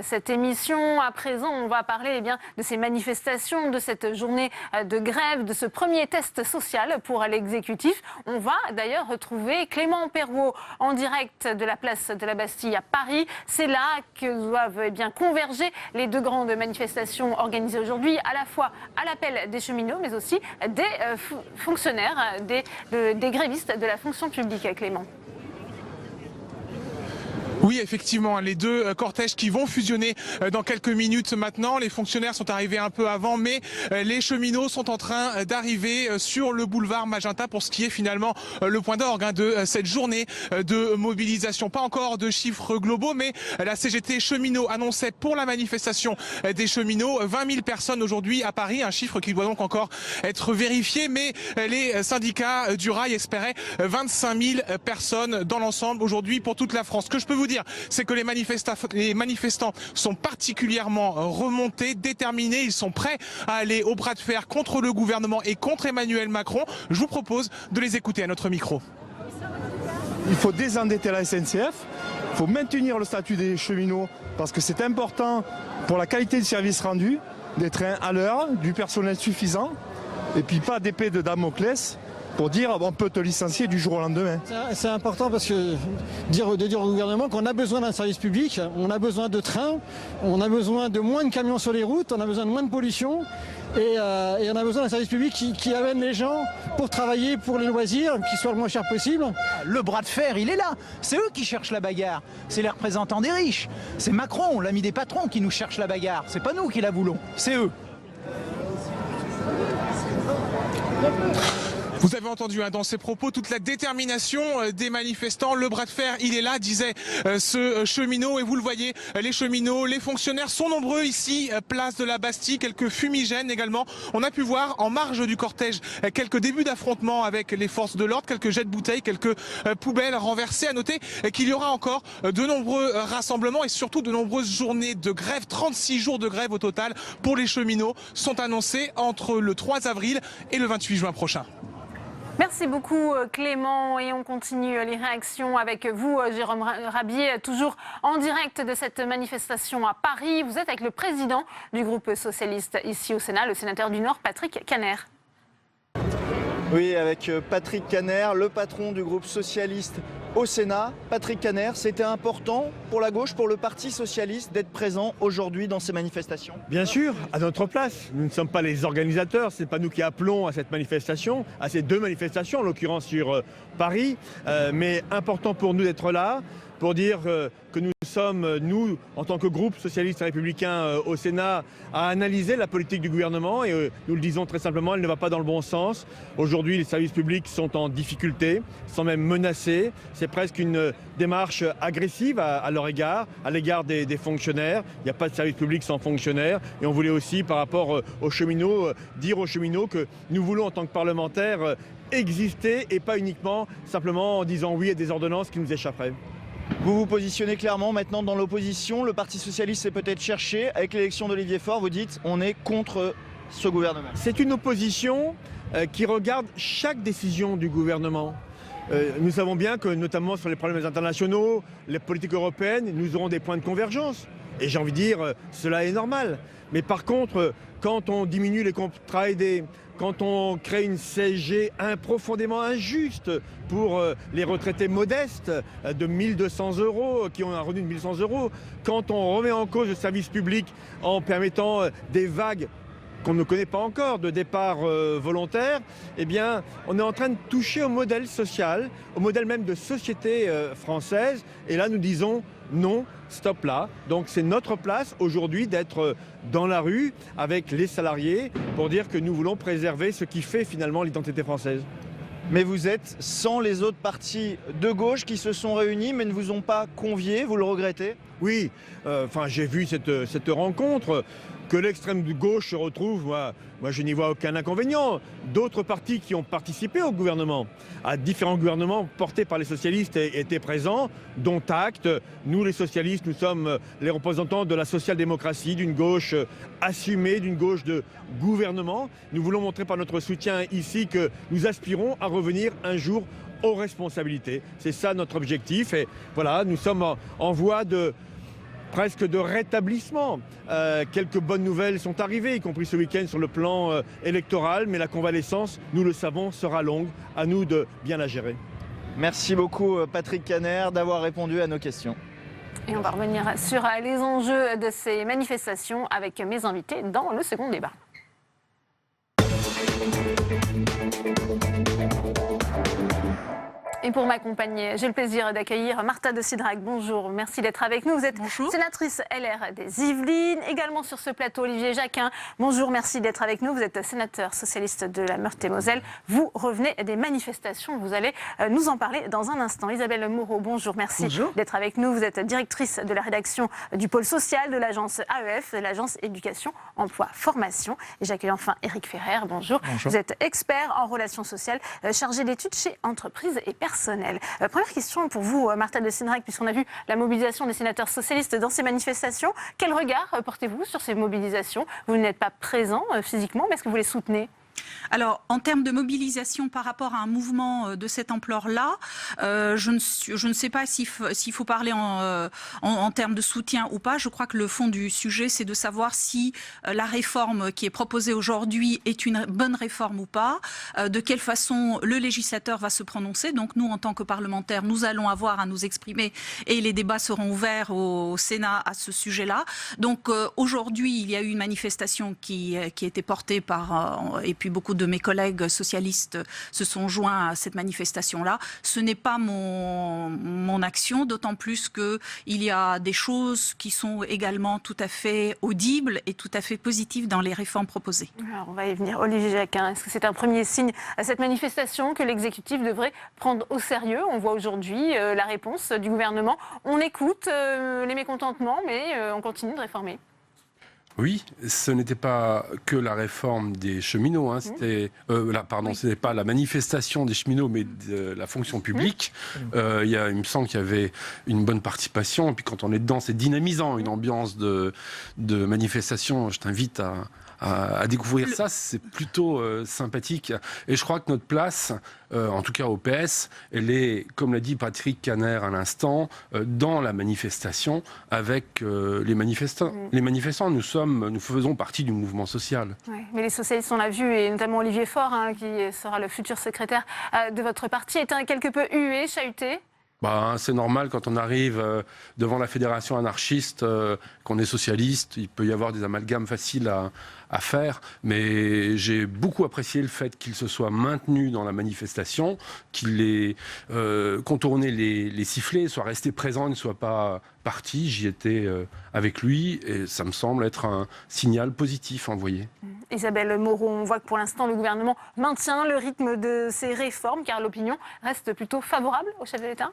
cette émission. À présent, on va parler de ces manifestations, de cette journée de grève, de ce premier test social pour l'exécutif. On va d'ailleurs retrouver Clément Perrault en direct de la place de la Bastille à Paris. C'est là que doivent converger les deux grandes manifestations organisées aujourd'hui, à la fois à l'appel des cheminots, mais aussi des fonctionnaires, des grévistes de la fonction publique. Clément. Oui, effectivement, les deux cortèges qui vont fusionner dans quelques minutes maintenant. Les fonctionnaires sont arrivés un peu avant, mais les cheminots sont en train d'arriver sur le boulevard Magenta pour ce qui est finalement le point d'orgue de cette journée de mobilisation. Pas encore de chiffres globaux, mais la CGT cheminots annonçait pour la manifestation des cheminots 20 000 personnes aujourd'hui à Paris, un chiffre qui doit donc encore être vérifié, mais les syndicats du rail espéraient 25 000 personnes dans l'ensemble aujourd'hui pour toute la France. Ce que je peux vous dire, c'est que les manifestants sont particulièrement remontés, déterminés. Ils sont prêts à aller au bras de fer contre le gouvernement et contre Emmanuel Macron. Je vous propose de les écouter à notre micro. Il faut désendetter la SNCF, il faut maintenir le statut des cheminots parce que c'est important pour la qualité du service rendu, des trains à l'heure, du personnel suffisant et puis pas d'épée de Damoclès pour dire on peut te licencier du jour au lendemain. C'est important parce que de dire au gouvernement qu'on a besoin d'un service public, on a besoin de trains, on a besoin de moins de camions sur les routes, on a besoin de moins de pollution et on a besoin d'un service public qui amène les gens pour travailler, pour les loisirs, qui soit le moins cher possible. Le bras de fer, il est là. C'est eux qui cherchent la bagarre. C'est les représentants des riches. C'est Macron, l'ami des patrons, qui nous cherche la bagarre. C'est pas nous qui la voulons, c'est eux. Vous avez entendu dans ses propos toute la détermination des manifestants. Le bras de fer, il est là, disait ce cheminot. Et vous le voyez, les cheminots, les fonctionnaires sont nombreux ici, place de la Bastille. Quelques fumigènes également. On a pu voir en marge du cortège quelques débuts d'affrontement avec les forces de l'ordre, quelques jets de bouteilles, quelques poubelles renversées. À noter qu'il y aura encore de nombreux rassemblements et surtout de nombreuses journées de grève. 36 jours de grève au total pour les cheminots sont annoncés entre le 3 avril et le 28 juin prochain. Merci beaucoup Clément et on continue les réactions avec vous Jérôme Rabier, toujours en direct de cette manifestation à Paris. Vous êtes avec le président du groupe socialiste ici au Sénat, le sénateur du Nord Patrick Kanner. Oui, avec Patrick Kanner, le patron du groupe socialiste au Sénat. Patrick Kanner, c'était important pour la gauche, pour le Parti socialiste, d'être présent aujourd'hui dans ces manifestations? Bien sûr, à notre place. Nous ne sommes pas les organisateurs, ce n'est pas nous qui appelons à cette manifestation, à ces deux manifestations, en l'occurrence sur Paris. Mais important pour nous d'être là, pour dire que nous sommes, nous, en tant que groupe socialiste et républicain au Sénat, à analyser la politique du gouvernement et nous le disons très simplement, elle ne va pas dans le bon sens. Aujourd'hui, les services publics sont en difficulté, sont même menacés. C'est presque une démarche agressive à leur égard, à l'égard des fonctionnaires. Il n'y a pas de service public sans fonctionnaires. Et on voulait aussi, par rapport aux cheminots, dire aux cheminots que nous voulons, en tant que parlementaires, exister et pas uniquement simplement en disant oui à des ordonnances qui nous échapperaient. Vous vous positionnez clairement maintenant dans l'opposition. Le Parti socialiste s'est peut-être cherché. Avec l'élection d'Olivier Faure, vous dites on est contre ce gouvernement. C'est une opposition qui regarde chaque décision du gouvernement. Nous savons bien que, notamment sur les problèmes internationaux, les politiques européennes, nous aurons des points de convergence. Et j'ai envie de dire, cela est normal. Mais par contre, quand on diminue les contrats aidés, quand on crée une CSG profondément injuste pour les retraités modestes de 1 200 €, qui ont un revenu de 1 100 €, quand on remet en cause le service public en permettant des vagues qu'on ne connaît pas encore de départ volontaire, eh bien, on est en train de toucher au modèle social, au modèle même de société française. Et là, nous disons non, stop là. Donc c'est notre place aujourd'hui d'être dans la rue avec les salariés pour dire que nous voulons préserver ce qui fait finalement l'identité française. Mais vous êtes sans les autres partis de gauche qui se sont réunis mais ne vous ont pas convié, vous le regrettez? Oui, j'ai vu cette rencontre. Que l'extrême gauche se retrouve, moi je n'y vois aucun inconvénient. D'autres partis qui ont participé au gouvernement, à différents gouvernements portés par les socialistes, étaient présents, dont acte. Nous, les socialistes, nous sommes les représentants de la social-démocratie, d'une gauche assumée, d'une gauche de gouvernement. Nous voulons montrer par notre soutien ici que nous aspirons à revenir un jour aux responsabilités. C'est ça notre objectif. Et voilà, nous sommes en voie presque de rétablissement. Quelques bonnes nouvelles sont arrivées, y compris ce week-end sur le plan électoral, mais la convalescence, nous le savons, sera longue. À nous de bien la gérer. Merci beaucoup Patrick Caner d'avoir répondu à nos questions. Et on va revenir sur les enjeux de ces manifestations avec mes invités dans le second débat. Et pour m'accompagner, j'ai le plaisir d'accueillir Marta de Cidrac. Bonjour, merci d'être avec nous. Vous êtes sénatrice LR des Yvelines. Également sur ce plateau, Olivier Jacquin. Bonjour, merci d'être avec nous. Vous êtes sénateur socialiste de la Meurthe-et-Moselle. Vous revenez des manifestations. Vous allez nous en parler dans un instant. Isabelle Moreau, bonjour, merci d'être avec nous. Vous êtes directrice de la rédaction du pôle social de l'agence AEF, de l'agence Éducation, Emploi, Formation. Et j'accueille enfin Éric Ferrer. Bonjour. Vous êtes expert en relations sociales, chargé d'études chez Entreprises et personnel. Première question pour vous, Marta de Cidrac, puisqu'on a vu la mobilisation des sénateurs socialistes dans ces manifestations. Quel regard portez-vous sur ces mobilisations? Vous n'êtes pas présent physiquement, mais est-ce que vous les soutenez? Alors, en termes de mobilisation par rapport à un mouvement de cette ampleur-là, je ne sais pas s'il faut parler en termes de soutien ou pas. Je crois que le fond du sujet, c'est de savoir si la réforme qui est proposée aujourd'hui est une bonne réforme ou pas, de quelle façon le législateur va se prononcer. Donc nous, en tant que parlementaires, nous allons avoir à nous exprimer et les débats seront ouverts au Sénat à ce sujet-là. Donc aujourd'hui, il y a eu une manifestation qui a été portée par... et puis beaucoup de mes collègues socialistes se sont joints à cette manifestation-là. Ce n'est pas mon action, d'autant plus qu'il y a des choses qui sont également tout à fait audibles et tout à fait positives dans les réformes proposées. Alors on va y venir. Olivier Jacquin, est-ce que c'est un premier signe à cette manifestation que l'exécutif devrait prendre au sérieux? On voit aujourd'hui la réponse du gouvernement. On écoute les mécontentements, mais on continue de réformer. Oui, ce n'était pas que la réforme des cheminots, hein, c'était, c'était pas la manifestation des cheminots, mais de la fonction publique. Il me semble qu'il y avait une bonne participation, et puis quand on est dedans, c'est dynamisant, une ambiance de manifestation. Je t'invite à découvrir ça, c'est plutôt sympathique. Et je crois que notre place, en tout cas au PS, elle est, comme l'a dit Patrick Caner à l'instant, dans la manifestation avec les manifestants. Les manifestants, nous faisons partie du mouvement social. Ouais, mais les socialistes, on l'a vu, et notamment Olivier Faure, qui sera le futur secrétaire de votre parti, est quelque peu hué, chahuté. C'est normal quand on arrive devant la fédération anarchiste, qu'on est socialiste, il peut y avoir des amalgames faciles à faire, mais j'ai beaucoup apprécié le fait qu'il se soit maintenu dans la manifestation, qu'il ait contourné les sifflets, soit resté présent, ne soit pas parti. J'y étais avec lui et ça me semble être un signal positif envoyé. Isabelle Moreau, on voit que pour l'instant le gouvernement maintient le rythme de ces réformes car l'opinion reste plutôt favorable au chef de l'État.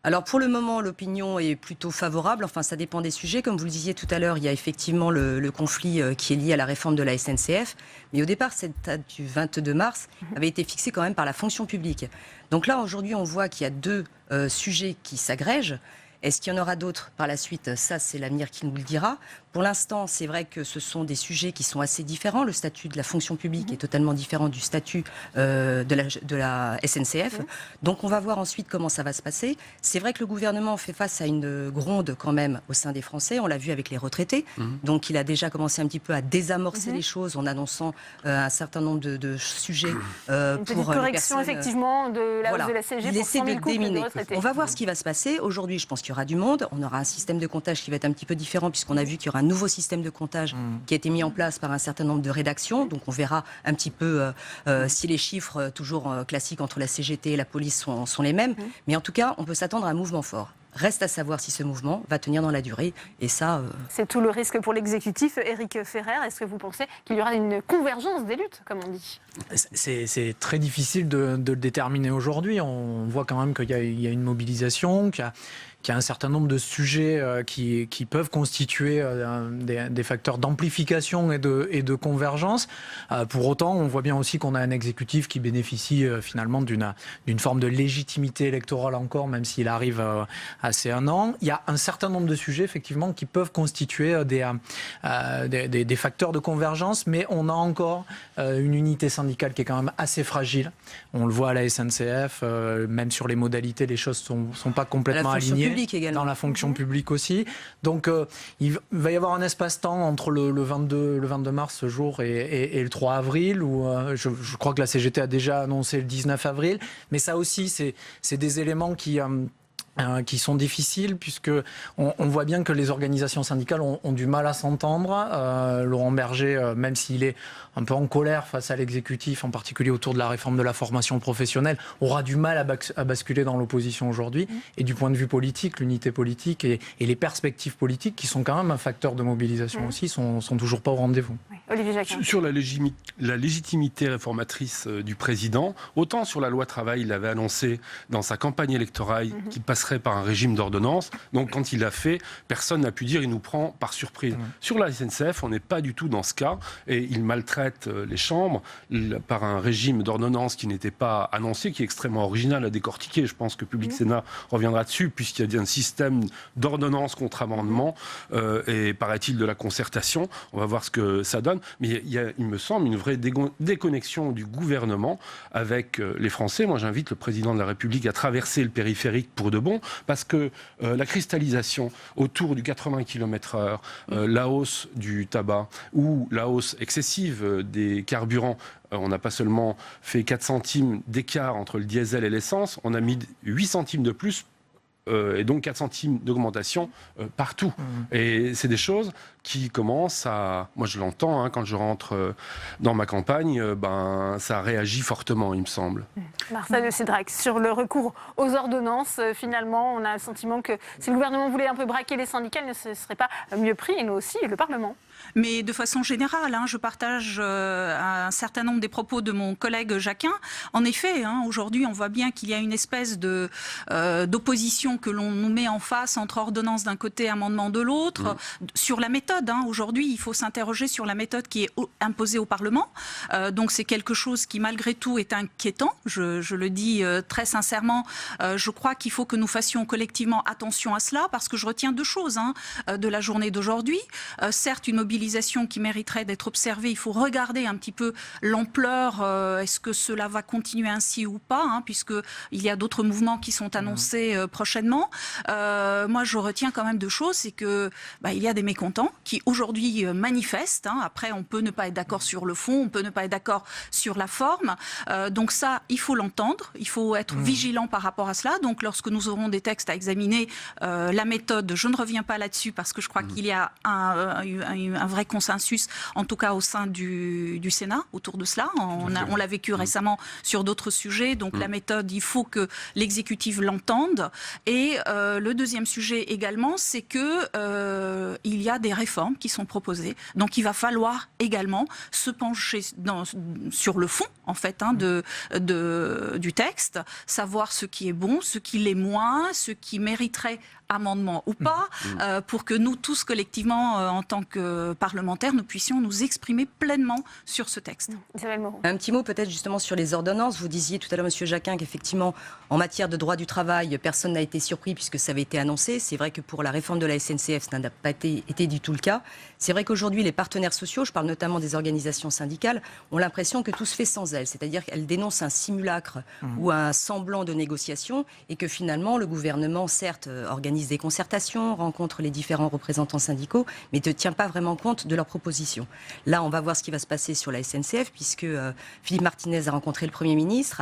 Alors pour le moment, l'opinion est plutôt favorable. Enfin, ça dépend des sujets. Comme vous le disiez tout à l'heure, il y a effectivement le conflit qui est lié à la réforme de la SNCF. Mais au départ, cette date du 22 mars avait été fixée quand même par la fonction publique. Donc là, aujourd'hui, on voit qu'il y a deux sujets qui s'agrègent. Est-ce qu'il y en aura d'autres par la suite? Ça, c'est l'avenir qui nous le dira. Pour l'instant, c'est vrai que ce sont des sujets qui sont assez différents. Le statut de la fonction publique est totalement différent du statut de la SNCF. Donc on va voir ensuite comment ça va se passer. C'est vrai que le gouvernement fait face à une gronde quand même au sein des Français. On l'a vu avec les retraités. Donc il a déjà commencé un petit peu à désamorcer les choses en annonçant un certain nombre de sujets une petite pour correction effectivement de la hausse de la CSG pour 100 000 couples de retraités. On va voir ce qui va se passer. Aujourd'hui, je pense qu'il y aura du monde. On aura un système de comptage qui va être un petit peu différent puisqu'on a vu qu'il y aura un nouveau système de comptage qui a été mis en place par un certain nombre de rédactions. Donc on verra un petit peu si les chiffres toujours classiques entre la CGT et la police sont les mêmes. Mais en tout cas, on peut s'attendre à un mouvement fort. Reste à savoir si ce mouvement va tenir dans la durée. Et ça... C'est tout le risque pour l'exécutif. Éric Ferrer, est-ce que vous pensez qu'il y aura une convergence des luttes, comme on dit? C'est très difficile de le déterminer aujourd'hui. On voit quand même qu'il y a une mobilisation, qu'il qu'il y a un certain nombre de sujets qui peuvent constituer des facteurs d'amplification et de convergence. Pour autant, on voit bien aussi qu'on a un exécutif qui bénéficie finalement d'une forme de légitimité électorale encore, même s'il arrive à ces 1 an. Il y a un certain nombre de sujets effectivement qui peuvent constituer des facteurs de convergence, mais on a encore une unité syndicale qui est quand même assez fragile. On le voit à la SNCF, même sur les modalités, les choses ne sont pas complètement alignées. Dans la fonction publique aussi. Donc il va y avoir un espace-temps entre le 22 mars ce jour et le 3 avril, où je crois que la CGT a déjà annoncé le 19 avril. Mais ça aussi, c'est des éléments qui sont difficiles, puisque on voit bien que les organisations syndicales ont du mal à s'entendre. Laurent Berger, même s'il est un peu en colère face à l'exécutif, en particulier autour de la réforme de la formation professionnelle, aura du mal à basculer dans l'opposition aujourd'hui. Et du point de vue politique, l'unité politique et les perspectives politiques, qui sont quand même un facteur de mobilisation aussi, sont toujours pas au rendez-vous. Oui. Olivier Jacquin. Sur la légitimité réformatrice du président, autant sur la loi travail, il avait annoncé dans sa campagne électorale qu'il passerait par un régime d'ordonnance. Donc quand il l'a fait, personne n'a pu dire il nous prend par surprise. Sur la SNCF, on n'est pas du tout dans ce cas, et il maltraite les chambres par un régime d'ordonnance qui n'était pas annoncé, qui est extrêmement original à décortiquer. Je pense que Public Sénat reviendra dessus, puisqu'il y a un système d'ordonnance contre amendement et, paraît-il, de la concertation. On va voir ce que ça donne. Mais il y a, il me semble, une vraie déconnexion du gouvernement avec les Français. Moi, j'invite le président de la République à traverser le périphérique pour de bon, parce que la cristallisation autour du 80 km/h, la hausse du tabac ou la hausse excessive des carburants, on n'a pas seulement fait 4 centimes d'écart entre le diesel et l'essence, on a mis 8 centimes de plus, et donc 4 centimes d'augmentation partout. Et c'est des choses qui commencent à... Moi, je l'entends, quand je rentre dans ma campagne, ça réagit fortement, il me semble. Marcel de Cidrac, sur le recours aux ordonnances, finalement, on a le sentiment que si le gouvernement voulait un peu braquer les syndicats, il ne se serait pas mieux pris, et nous aussi, le Parlement. Mais de façon générale, je partage un certain nombre des propos de mon collègue Jacquin. En effet, aujourd'hui, on voit bien qu'il y a une espèce d'opposition que l'on nous met en face entre ordonnance d'un côté et amendement de l'autre. Sur la méthode, aujourd'hui, il faut s'interroger sur la méthode qui est imposée au Parlement. Donc c'est quelque chose qui, malgré tout, est inquiétant. Je le dis très sincèrement. Je crois qu'il faut que nous fassions collectivement attention à cela, parce que je retiens 2 choses de la journée d'aujourd'hui. Certes, une mobilisation qui mériterait d'être observée. Il faut regarder un petit peu l'ampleur. Est-ce que cela va continuer ainsi ou pas, puisqu'il y a d'autres mouvements qui sont annoncés prochainement. Moi, je retiens quand même 2 choses. C'est que il y a des mécontents qui aujourd'hui manifestent. Après, on peut ne pas être d'accord sur le fond, on peut ne pas être d'accord sur la forme. Donc ça, il faut l'entendre. Il faut être vigilant par rapport à cela. Donc lorsque nous aurons des textes à examiner, la méthode, je ne reviens pas là-dessus, parce que je crois qu'il y a un vrai consensus, en tout cas au sein du Sénat, autour de cela. On l'a vécu récemment sur d'autres sujets. Donc la méthode, il faut que l'exécutif l'entende. Et le deuxième sujet également, c'est que il y a des réformes qui sont proposées. Donc il va falloir également se pencher sur le fond, en fait, du texte, savoir ce qui est bon, ce qui l'est moins, ce qui mériterait amendement ou pas, pour que nous tous collectivement, en tant que parlementaires, nous puissions nous exprimer pleinement sur ce texte. Un petit mot peut-être justement sur les ordonnances. Vous disiez tout à l'heure, Monsieur Jacquin, qu'effectivement, en matière de droit du travail, personne n'a été surpris puisque ça avait été annoncé. C'est vrai que pour la réforme de la SNCF, ça n'a pas été du tout le cas. C'est vrai qu'aujourd'hui, les partenaires sociaux, je parle notamment des organisations syndicales, ont l'impression que tout se fait sans elles. C'est-à-dire qu'elles dénoncent un simulacre ou un semblant de négociation, et que finalement, le gouvernement, certes, organise des concertations, rencontre les différents représentants syndicaux, mais ne tient pas vraiment compte de leurs propositions. Là, on va voir ce qui va se passer sur la SNCF, puisque Philippe Martinez a rencontré le Premier ministre,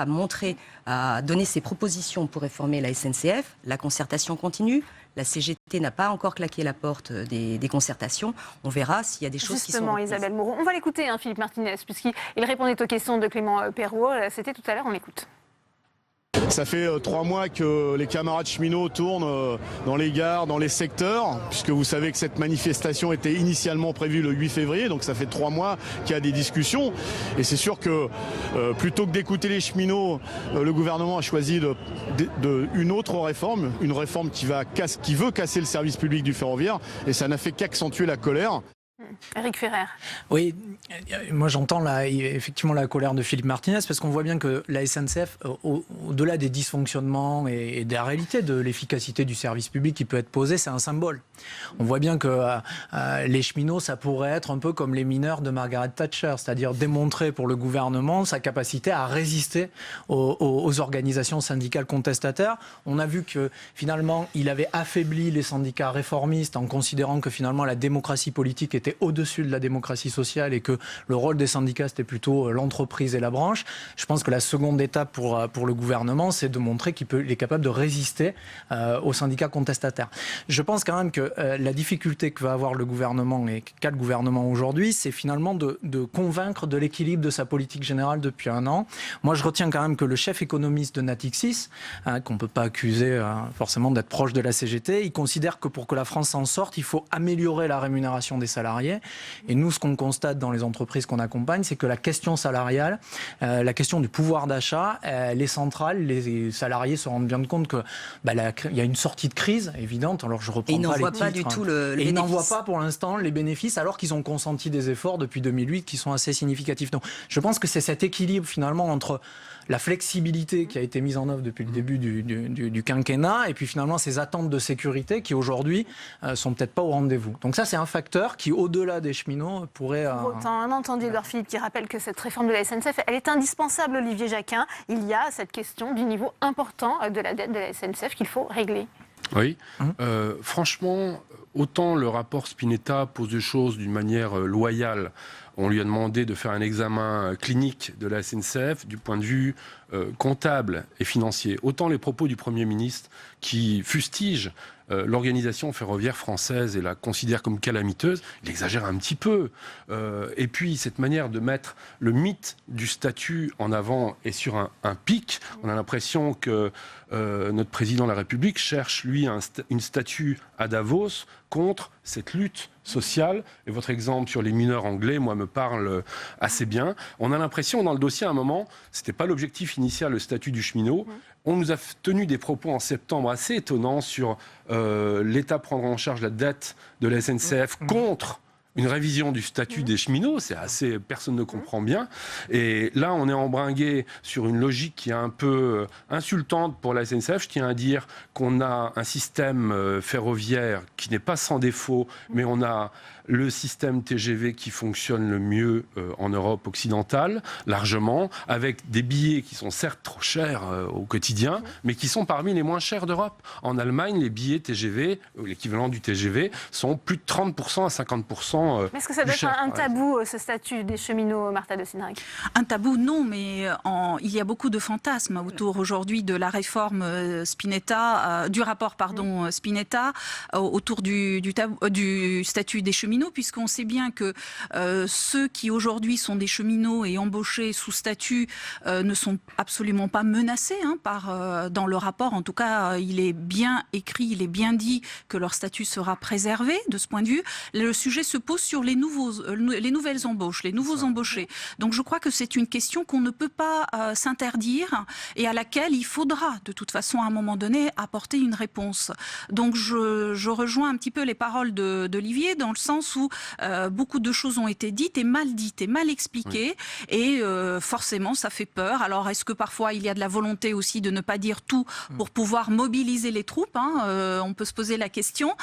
a donné ses propositions pour réformer la SNCF. La concertation continue. La CGT n'a pas encore claqué la porte des concertations. On verra s'il y a des choses qui sont... Justement, Isabelle Moreau. On va l'écouter, Philippe Martinez, puisqu'il répondait aux questions de Clément Perrault. C'était tout à l'heure, on l'écoute. Ça fait 3 mois que les camarades cheminots tournent dans les gares, dans les secteurs, puisque vous savez que cette manifestation était initialement prévue le 8 février, donc ça fait 3 mois qu'il y a des discussions. Et c'est sûr que plutôt que d'écouter les cheminots, le gouvernement a choisi une autre réforme, une réforme qui veut casser le service public du ferroviaire, et ça n'a fait qu'accentuer la colère. Éric Ferrer. Oui, moi j'entends effectivement la colère de Philippe Martinez, parce qu'on voit bien que la SNCF, au-delà des dysfonctionnements et de la réalité de l'efficacité du service public qui peut être posée, c'est un symbole. On voit bien que les cheminots, ça pourrait être un peu comme les mineurs de Margaret Thatcher, c'est-à-dire démontrer pour le gouvernement sa capacité à résister aux organisations syndicales contestataires. On a vu que finalement, il avait affaibli les syndicats réformistes en considérant que finalement la démocratie politique était au-dessus de la démocratie sociale et que le rôle des syndicats, c'était plutôt l'entreprise et la branche. Je pense que la seconde étape pour le gouvernement, c'est de montrer qu'il est capable de résister aux syndicats contestataires. Je pense quand même que la difficulté que va avoir le gouvernement et qu'a le gouvernement aujourd'hui, c'est finalement de convaincre de l'équilibre de sa politique générale depuis 1 an. Moi, je retiens quand même que le chef économiste de Natixis, qu'on ne peut pas accuser forcément d'être proche de la CGT, il considère que pour que la France s'en sorte, il faut améliorer la rémunération des salariés. Et nous, ce qu'on constate dans les entreprises qu'on accompagne, c'est que la question salariale, la question du pouvoir d'achat, elle est centrale. Les salariés se rendent bien compte que il y a une sortie de crise évidente. Alors je reprends pas les titres. Pas du tout le et ils n'en voient bénéfice. pas pour l'instant les bénéfices, alors qu'ils ont consenti des efforts depuis 2008 qui sont assez significatifs. Donc je pense que c'est cet équilibre finalement entre la flexibilité qui a été mise en œuvre depuis le début du quinquennat et puis finalement ces attentes de sécurité qui aujourd'hui sont peut-être pas au rendez-vous. Donc ça, c'est un facteur qui, au-delà des cheminots, pourrait... Pour autant, on a entendu Édouard Philippe qui rappelle que cette réforme de la SNCF, elle est indispensable, Olivier Jacquin. Il y a cette question du niveau important de la dette de la SNCF qu'il faut régler. Oui, franchement, autant le rapport Spinetta pose des choses d'une manière loyale. On lui a demandé de faire un examen clinique de la SNCF du point de vue comptable et financier. Autant les propos du Premier ministre qui fustige l'organisation ferroviaire française et la considère comme calamiteuse, il exagère un petit peu. Et puis, cette manière de mettre le mythe du statut en avant est sur un pic. On a l'impression que notre président de la République cherche, lui, une statue à Davos contre cette lutte sociale. Et votre exemple sur les mineurs anglais, moi, me parle assez bien. On a l'impression, dans le dossier, à un moment, c'était pas l'objectif initial, le statut du cheminot. On nous a tenu des propos en septembre assez étonnants sur l'État prendra en charge la dette de la SNCF contre une révision du statut des cheminots. C'est assez, personne ne comprend bien. Et là, on est embringué sur une logique qui est un peu insultante pour la SNCF. Je tiens à dire qu'on a un système ferroviaire qui n'est pas sans défaut, mais on a le système TGV qui fonctionne le mieux en Europe occidentale, largement, avec des billets qui sont certes trop chers au quotidien, mais qui sont parmi les moins chers d'Europe. En Allemagne, les billets TGV, l'équivalent du TGV, sont plus de 30% à 50%. Mais est-ce que ça doit être un tabou, ce statut des cheminots, Martha de Cinarec? Un tabou, non, mais il y a beaucoup de fantasmes autour aujourd'hui de la réforme Spinetta, du rapport, Spinetta, autour du statut des cheminots, puisqu'on sait bien que ceux qui aujourd'hui sont des cheminots et embauchés sous statut ne sont absolument pas menacés dans le rapport. En tout cas, il est bien écrit, il est bien dit que leur statut sera préservé de ce point de vue. Le sujet se pose sur les nouvelles embauches, les nouveaux embauchés. Donc je crois que c'est une question qu'on ne peut pas s'interdire et à laquelle il faudra de toute façon à un moment donné apporter une réponse. Donc je rejoins un petit peu les paroles d'Olivier dans le sens où beaucoup de choses ont été dites et mal expliquées, et forcément ça fait peur. Alors est-ce que parfois il y a de la volonté aussi de ne pas dire tout pour pouvoir mobiliser les troupes, on peut se poser la question.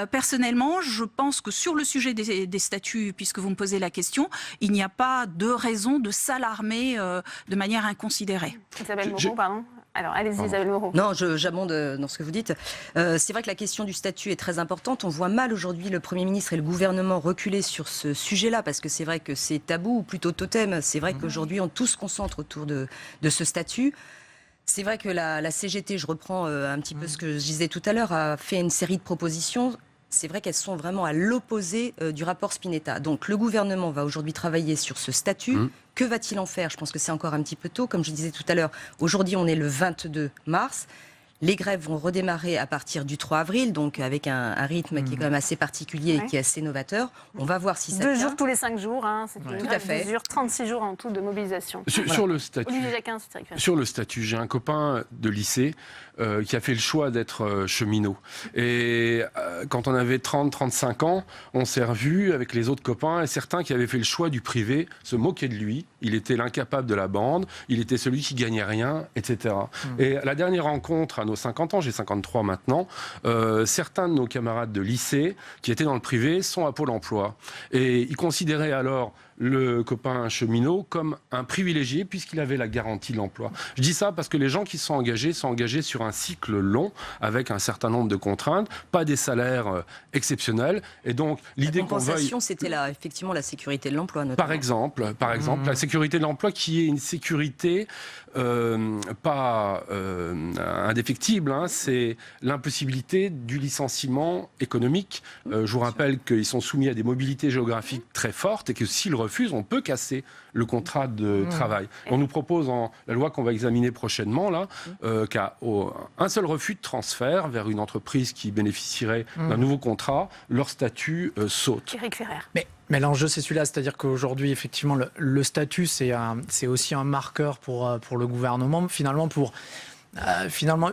Personnellement, je pense que sur le sujet des statuts, puisque vous me posez la question, il n'y a pas de raison de s'alarmer de manière inconsidérée. Isabelle Moreau, pardon. Alors, allez-y, Isabelle Moreau. Non, j'abonde dans ce que vous dites. C'est vrai que la question du statut est très importante. On voit mal aujourd'hui le Premier ministre et le gouvernement reculer sur ce sujet-là, parce que c'est vrai que c'est tabou, ou plutôt totem. C'est vrai qu'aujourd'hui, tout se concentre autour de ce statut. C'est vrai que la CGT, je reprends un petit peu ce que je disais tout à l'heure, a fait une série de propositions. c'est vrai qu'elles sont vraiment à l'opposé du rapport Spinetta. Donc le gouvernement va aujourd'hui travailler sur ce statut. Que va-t-il en faire? Je pense que c'est encore un petit peu tôt. Comme je disais tout à l'heure, aujourd'hui on est le 22 mars. Les grèves vont redémarrer à partir du 3 avril, donc avec un rythme qui est quand même assez particulier et qui est assez novateur. On va voir si ça tient. 2 jours tous les 5 jours, c'est une Tout à fait. mesure, 36 jours en tout de mobilisation. Sur le statut, Olivier Jacquin, c'est très sur le statut, j'ai un copain de lycée qui a fait le choix d'être cheminot. Et quand on avait 30-35 ans, on s'est revus avec les autres copains, et certains qui avaient fait le choix du privé se moquaient de lui. Il était l'incapable de la bande, il était celui qui gagnait rien, etc. Et à la dernière rencontre, à nos 50 ans, j'ai 53 maintenant, certains de nos camarades de lycée qui étaient dans le privé sont à Pôle emploi. Et ils considéraient alors le copain cheminot comme un privilégié puisqu'il avait la garantie de l'emploi. Je dis ça parce que les gens qui sont engagés sur un cycle long avec un certain nombre de contraintes, pas des salaires exceptionnels. Et donc l'idée qu'on veuille... La compensation, c'était effectivement la sécurité de l'emploi, notamment. Par exemple, la sécurité de l'emploi qui est une sécurité pas indéfectible, c'est l'impossibilité du licenciement économique. Je vous rappelle qu'ils sont soumis à des mobilités géographiques très fortes et que s'ils refusent, on peut casser le contrat de travail. On nous propose dans la loi qu'on va examiner prochainement qu'à un seul refus de transfert vers une entreprise qui bénéficierait d'un nouveau contrat, leur statut saute. Éric Ferrer. Mais l'enjeu, c'est celui-là, c'est-à-dire qu'aujourd'hui, effectivement, le statut, c'est aussi un marqueur pour le gouvernement, finalement, pour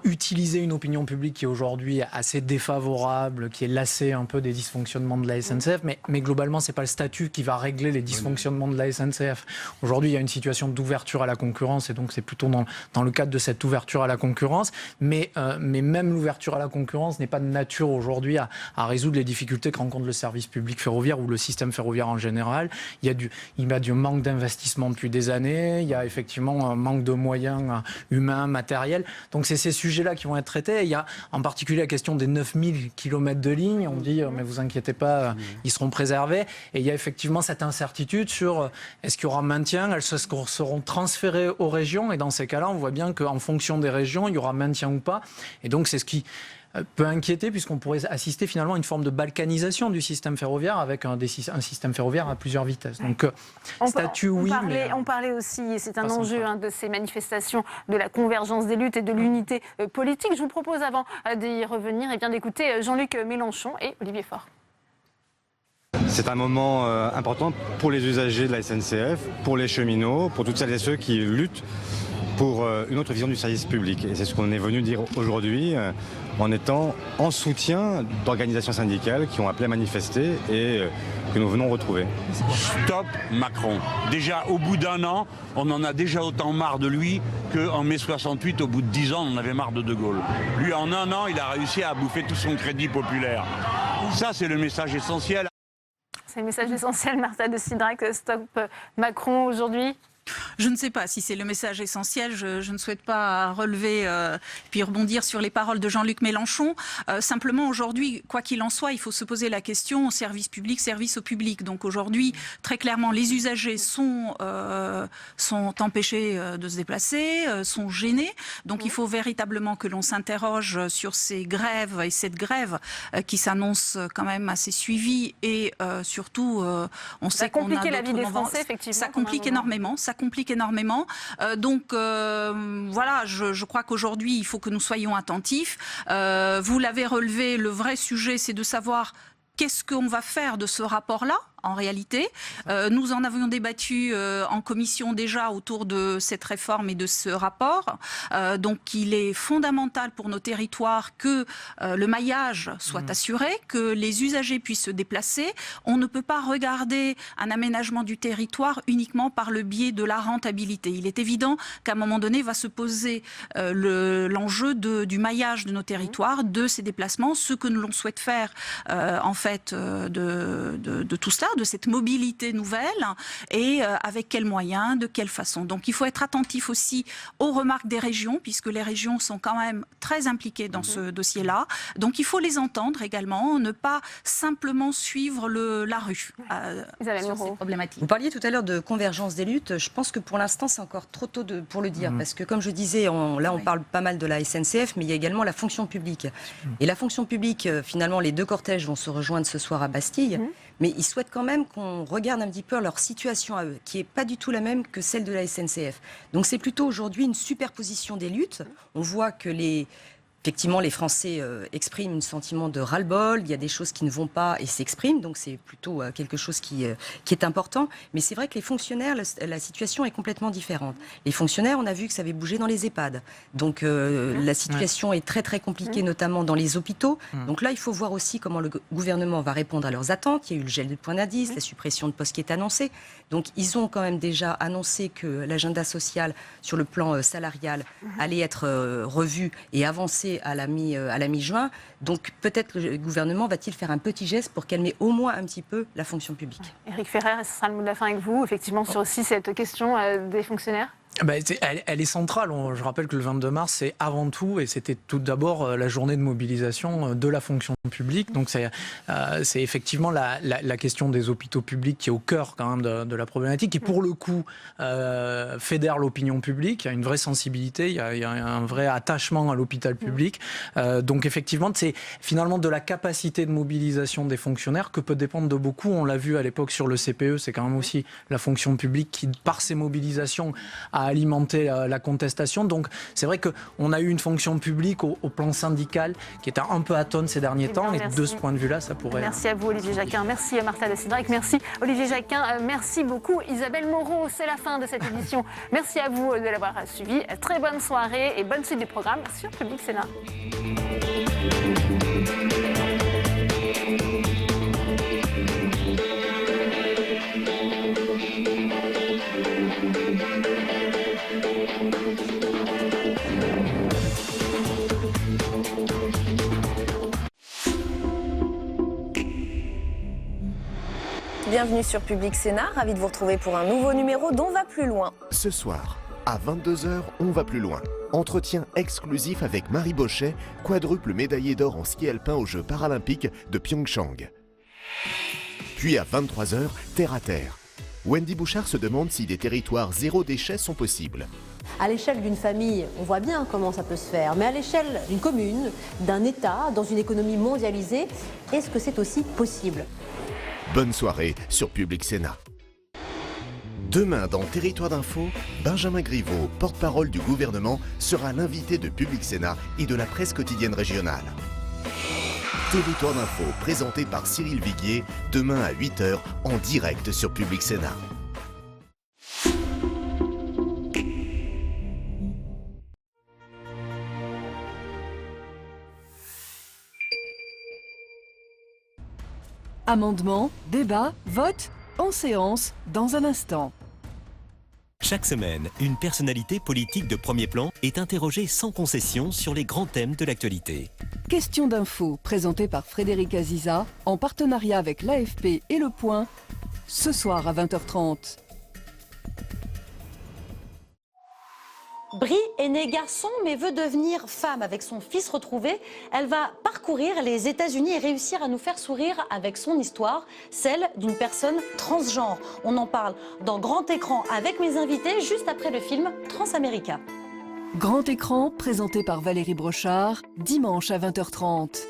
utiliser une opinion publique qui est aujourd'hui assez défavorable, qui est lassée un peu des dysfonctionnements de la SNCF, mais globalement, c'est pas le statut qui va régler les dysfonctionnements de la SNCF. Aujourd'hui, il y a une situation d'ouverture à la concurrence, et donc c'est plutôt dans le cadre de cette ouverture à la concurrence, mais même l'ouverture à la concurrence n'est pas de nature aujourd'hui à résoudre les difficultés que rencontre le service public ferroviaire ou le système ferroviaire en général. Il y a du manque d'investissement depuis des années, il y a effectivement un manque de moyens humains, matériels. Donc c'est ces sujets-là qui vont être traités. Il y a en particulier la question des 9000 km de ligne. On dit, mais vous inquiétez pas, ils seront préservés. Et il y a effectivement cette incertitude sur est-ce qu'il y aura maintien, elles seront transférées aux régions. Et dans ces cas-là, on voit bien qu'en fonction des régions, il y aura maintien ou pas. Et donc c'est ce qui peut inquiéter, puisqu'on pourrait assister finalement à une forme de balkanisation du système ferroviaire avec un système ferroviaire à plusieurs vitesses. Donc, statut, oui. On parlait aussi, et c'est un enjeu de ces manifestations, de la convergence des luttes et de l'unité politique. Je vous propose, avant d'y revenir, d'écouter Jean-Luc Mélenchon et Olivier Faure. C'est un moment important pour les usagers de la SNCF, pour les cheminots, pour toutes celles et ceux qui luttent pour une autre vision du service public. Et c'est ce qu'on est venu dire aujourd'hui en étant en soutien d'organisations syndicales qui ont appelé à manifester et que nous venons retrouver. Stop Macron. Déjà au bout d'un an, on en a déjà autant marre de lui qu'en mai 68, au bout de 10 ans, on en avait marre de Gaulle. Lui, en un an, il a réussi à bouffer tout son crédit populaire. Ça, c'est le message essentiel. C'est le message essentiel, Martha de Cidrac. Stop Macron aujourd'hui. Je ne sais pas si c'est le message essentiel. Je ne souhaite pas relever puis rebondir sur les paroles de Jean-Luc Mélenchon. Simplement, aujourd'hui, quoi qu'il en soit, il faut se poser la question service public, service au public. Donc aujourd'hui, très clairement, les usagers sont empêchés de se déplacer, sont gênés. Donc il faut véritablement que l'on s'interroge sur ces grèves et cette grève qui s'annonce quand même assez suivie. Et surtout, on sait qu'on a compliqué la vie des Français, effectivement. Ça complique énormément. Donc voilà, je crois qu'aujourd'hui, il faut que nous soyons attentifs. Vous l'avez relevé, le vrai sujet, c'est de savoir qu'est-ce qu'on va faire de ce rapport-là. En réalité, nous en avions débattu en commission déjà autour de cette réforme et de ce rapport. Donc il est fondamental pour nos territoires que le maillage soit assuré, que les usagers puissent se déplacer. On ne peut pas regarder un aménagement du territoire uniquement par le biais de la rentabilité. Il est évident qu'à un moment donné va se poser l'enjeu du maillage de nos territoires, de ces déplacements, ce que l'on souhaite faire en fait de tout cela, de cette mobilité nouvelle et avec quels moyens, de quelle façon. Donc il faut être attentif aussi aux remarques des régions, puisque les régions sont quand même très impliquées dans ce dossier-là. Donc il faut les entendre également, ne pas simplement suivre la rue sur ces problématiques. Vous parliez tout à l'heure de convergence des luttes. Je pense que pour l'instant, c'est encore trop tôt pour le dire. Parce que comme je disais, on parle pas mal de la SNCF, mais il y a également la fonction publique. Et la fonction publique, finalement, les deux cortèges vont se rejoindre ce soir à Bastille. Mais ils souhaitent quand même qu'on regarde un petit peu leur situation à eux, qui n'est pas du tout la même que celle de la SNCF. Donc c'est plutôt aujourd'hui une superposition des luttes. On voit que effectivement, les Français expriment un sentiment de ras-le-bol, il y a des choses qui ne vont pas et s'expriment, donc c'est plutôt quelque chose qui est important. Mais c'est vrai que les fonctionnaires, la situation est complètement différente. Les fonctionnaires, on a vu que ça avait bougé dans les EHPAD. Donc la situation est très très compliquée, notamment dans les hôpitaux. Donc là, il faut voir aussi comment le gouvernement va répondre à leurs attentes. Il y a eu le gel du point d'indice, la suppression de postes qui est annoncée. Donc ils ont quand même déjà annoncé que l'agenda social sur le plan salarial allait être revu et avancé à la mi-juin. Donc peut-être le gouvernement va-t-il faire un petit geste pour calmer au moins un petit peu la fonction publique. Éric Ferrer, ce sera le mot de la fin avec vous, effectivement, sur aussi cette question des fonctionnaires. Elle est centrale. Je rappelle que le 22 mars, c'est avant tout, et c'était tout d'abord la journée de mobilisation de la fonction publique. Donc c'est effectivement la question des hôpitaux publics qui est au cœur quand même de la problématique, qui pour le coup fédère l'opinion publique. Il y a une vraie sensibilité, il y a un vrai attachement à l'hôpital public. Donc effectivement, c'est finalement de la capacité de mobilisation des fonctionnaires que peut dépendre de beaucoup. On l'a vu à l'époque sur le CPE, c'est quand même aussi la fonction publique qui, par ses mobilisations, a alimenté la contestation. Donc c'est vrai qu'on a eu une fonction publique au plan syndical qui était un peu atone ces derniers temps, et de ce point de vue-là, ça pourrait... Merci à vous, Olivier Jacquin. Merci à Martha de Cédric. Merci, Olivier Jacquin. Merci beaucoup, Isabelle Moreau. C'est la fin de cette édition. Merci à vous de l'avoir suivi. Très bonne soirée et bonne suite du programme sur Public Sénat. Bienvenue sur Public Sénat, ravi de vous retrouver pour un nouveau numéro d'On va plus loin. Ce soir, à 22h, on va plus loin. Entretien exclusif avec Marie Bochet, quadruple médaillée d'or en ski alpin aux Jeux paralympiques de Pyeongchang. Puis à 23h, terre à terre. Wendy Bouchard se demande si des territoires zéro déchet sont possibles. À l'échelle d'une famille, on voit bien comment ça peut se faire, mais à l'échelle d'une commune, d'un État, dans une économie mondialisée, est-ce que c'est aussi possible ? Bonne soirée sur Public Sénat. Demain, dans Territoire d'Info, Benjamin Griveaux, porte-parole du gouvernement, sera l'invité de Public Sénat et de la presse quotidienne régionale. Territoire d'Info, présenté par Cyril Viguier, demain à 8h, en direct sur Public Sénat. Amendement, débat, vote, en séance, dans un instant. Chaque semaine, une personnalité politique de premier plan est interrogée sans concession sur les grands thèmes de l'actualité. Question d'info, présentée par Frédéric Aziza, en partenariat avec l'AFP et Le Point, ce soir à 20h30. Brie est née garçon mais veut devenir femme. Avec son fils retrouvé, elle va parcourir les États-Unis et réussir à nous faire sourire avec son histoire, celle d'une personne transgenre. On en parle dans Grand Écran avec mes invités juste après le film Transamérica. Grand Écran, présenté par Valérie Brochard, dimanche à 20h30.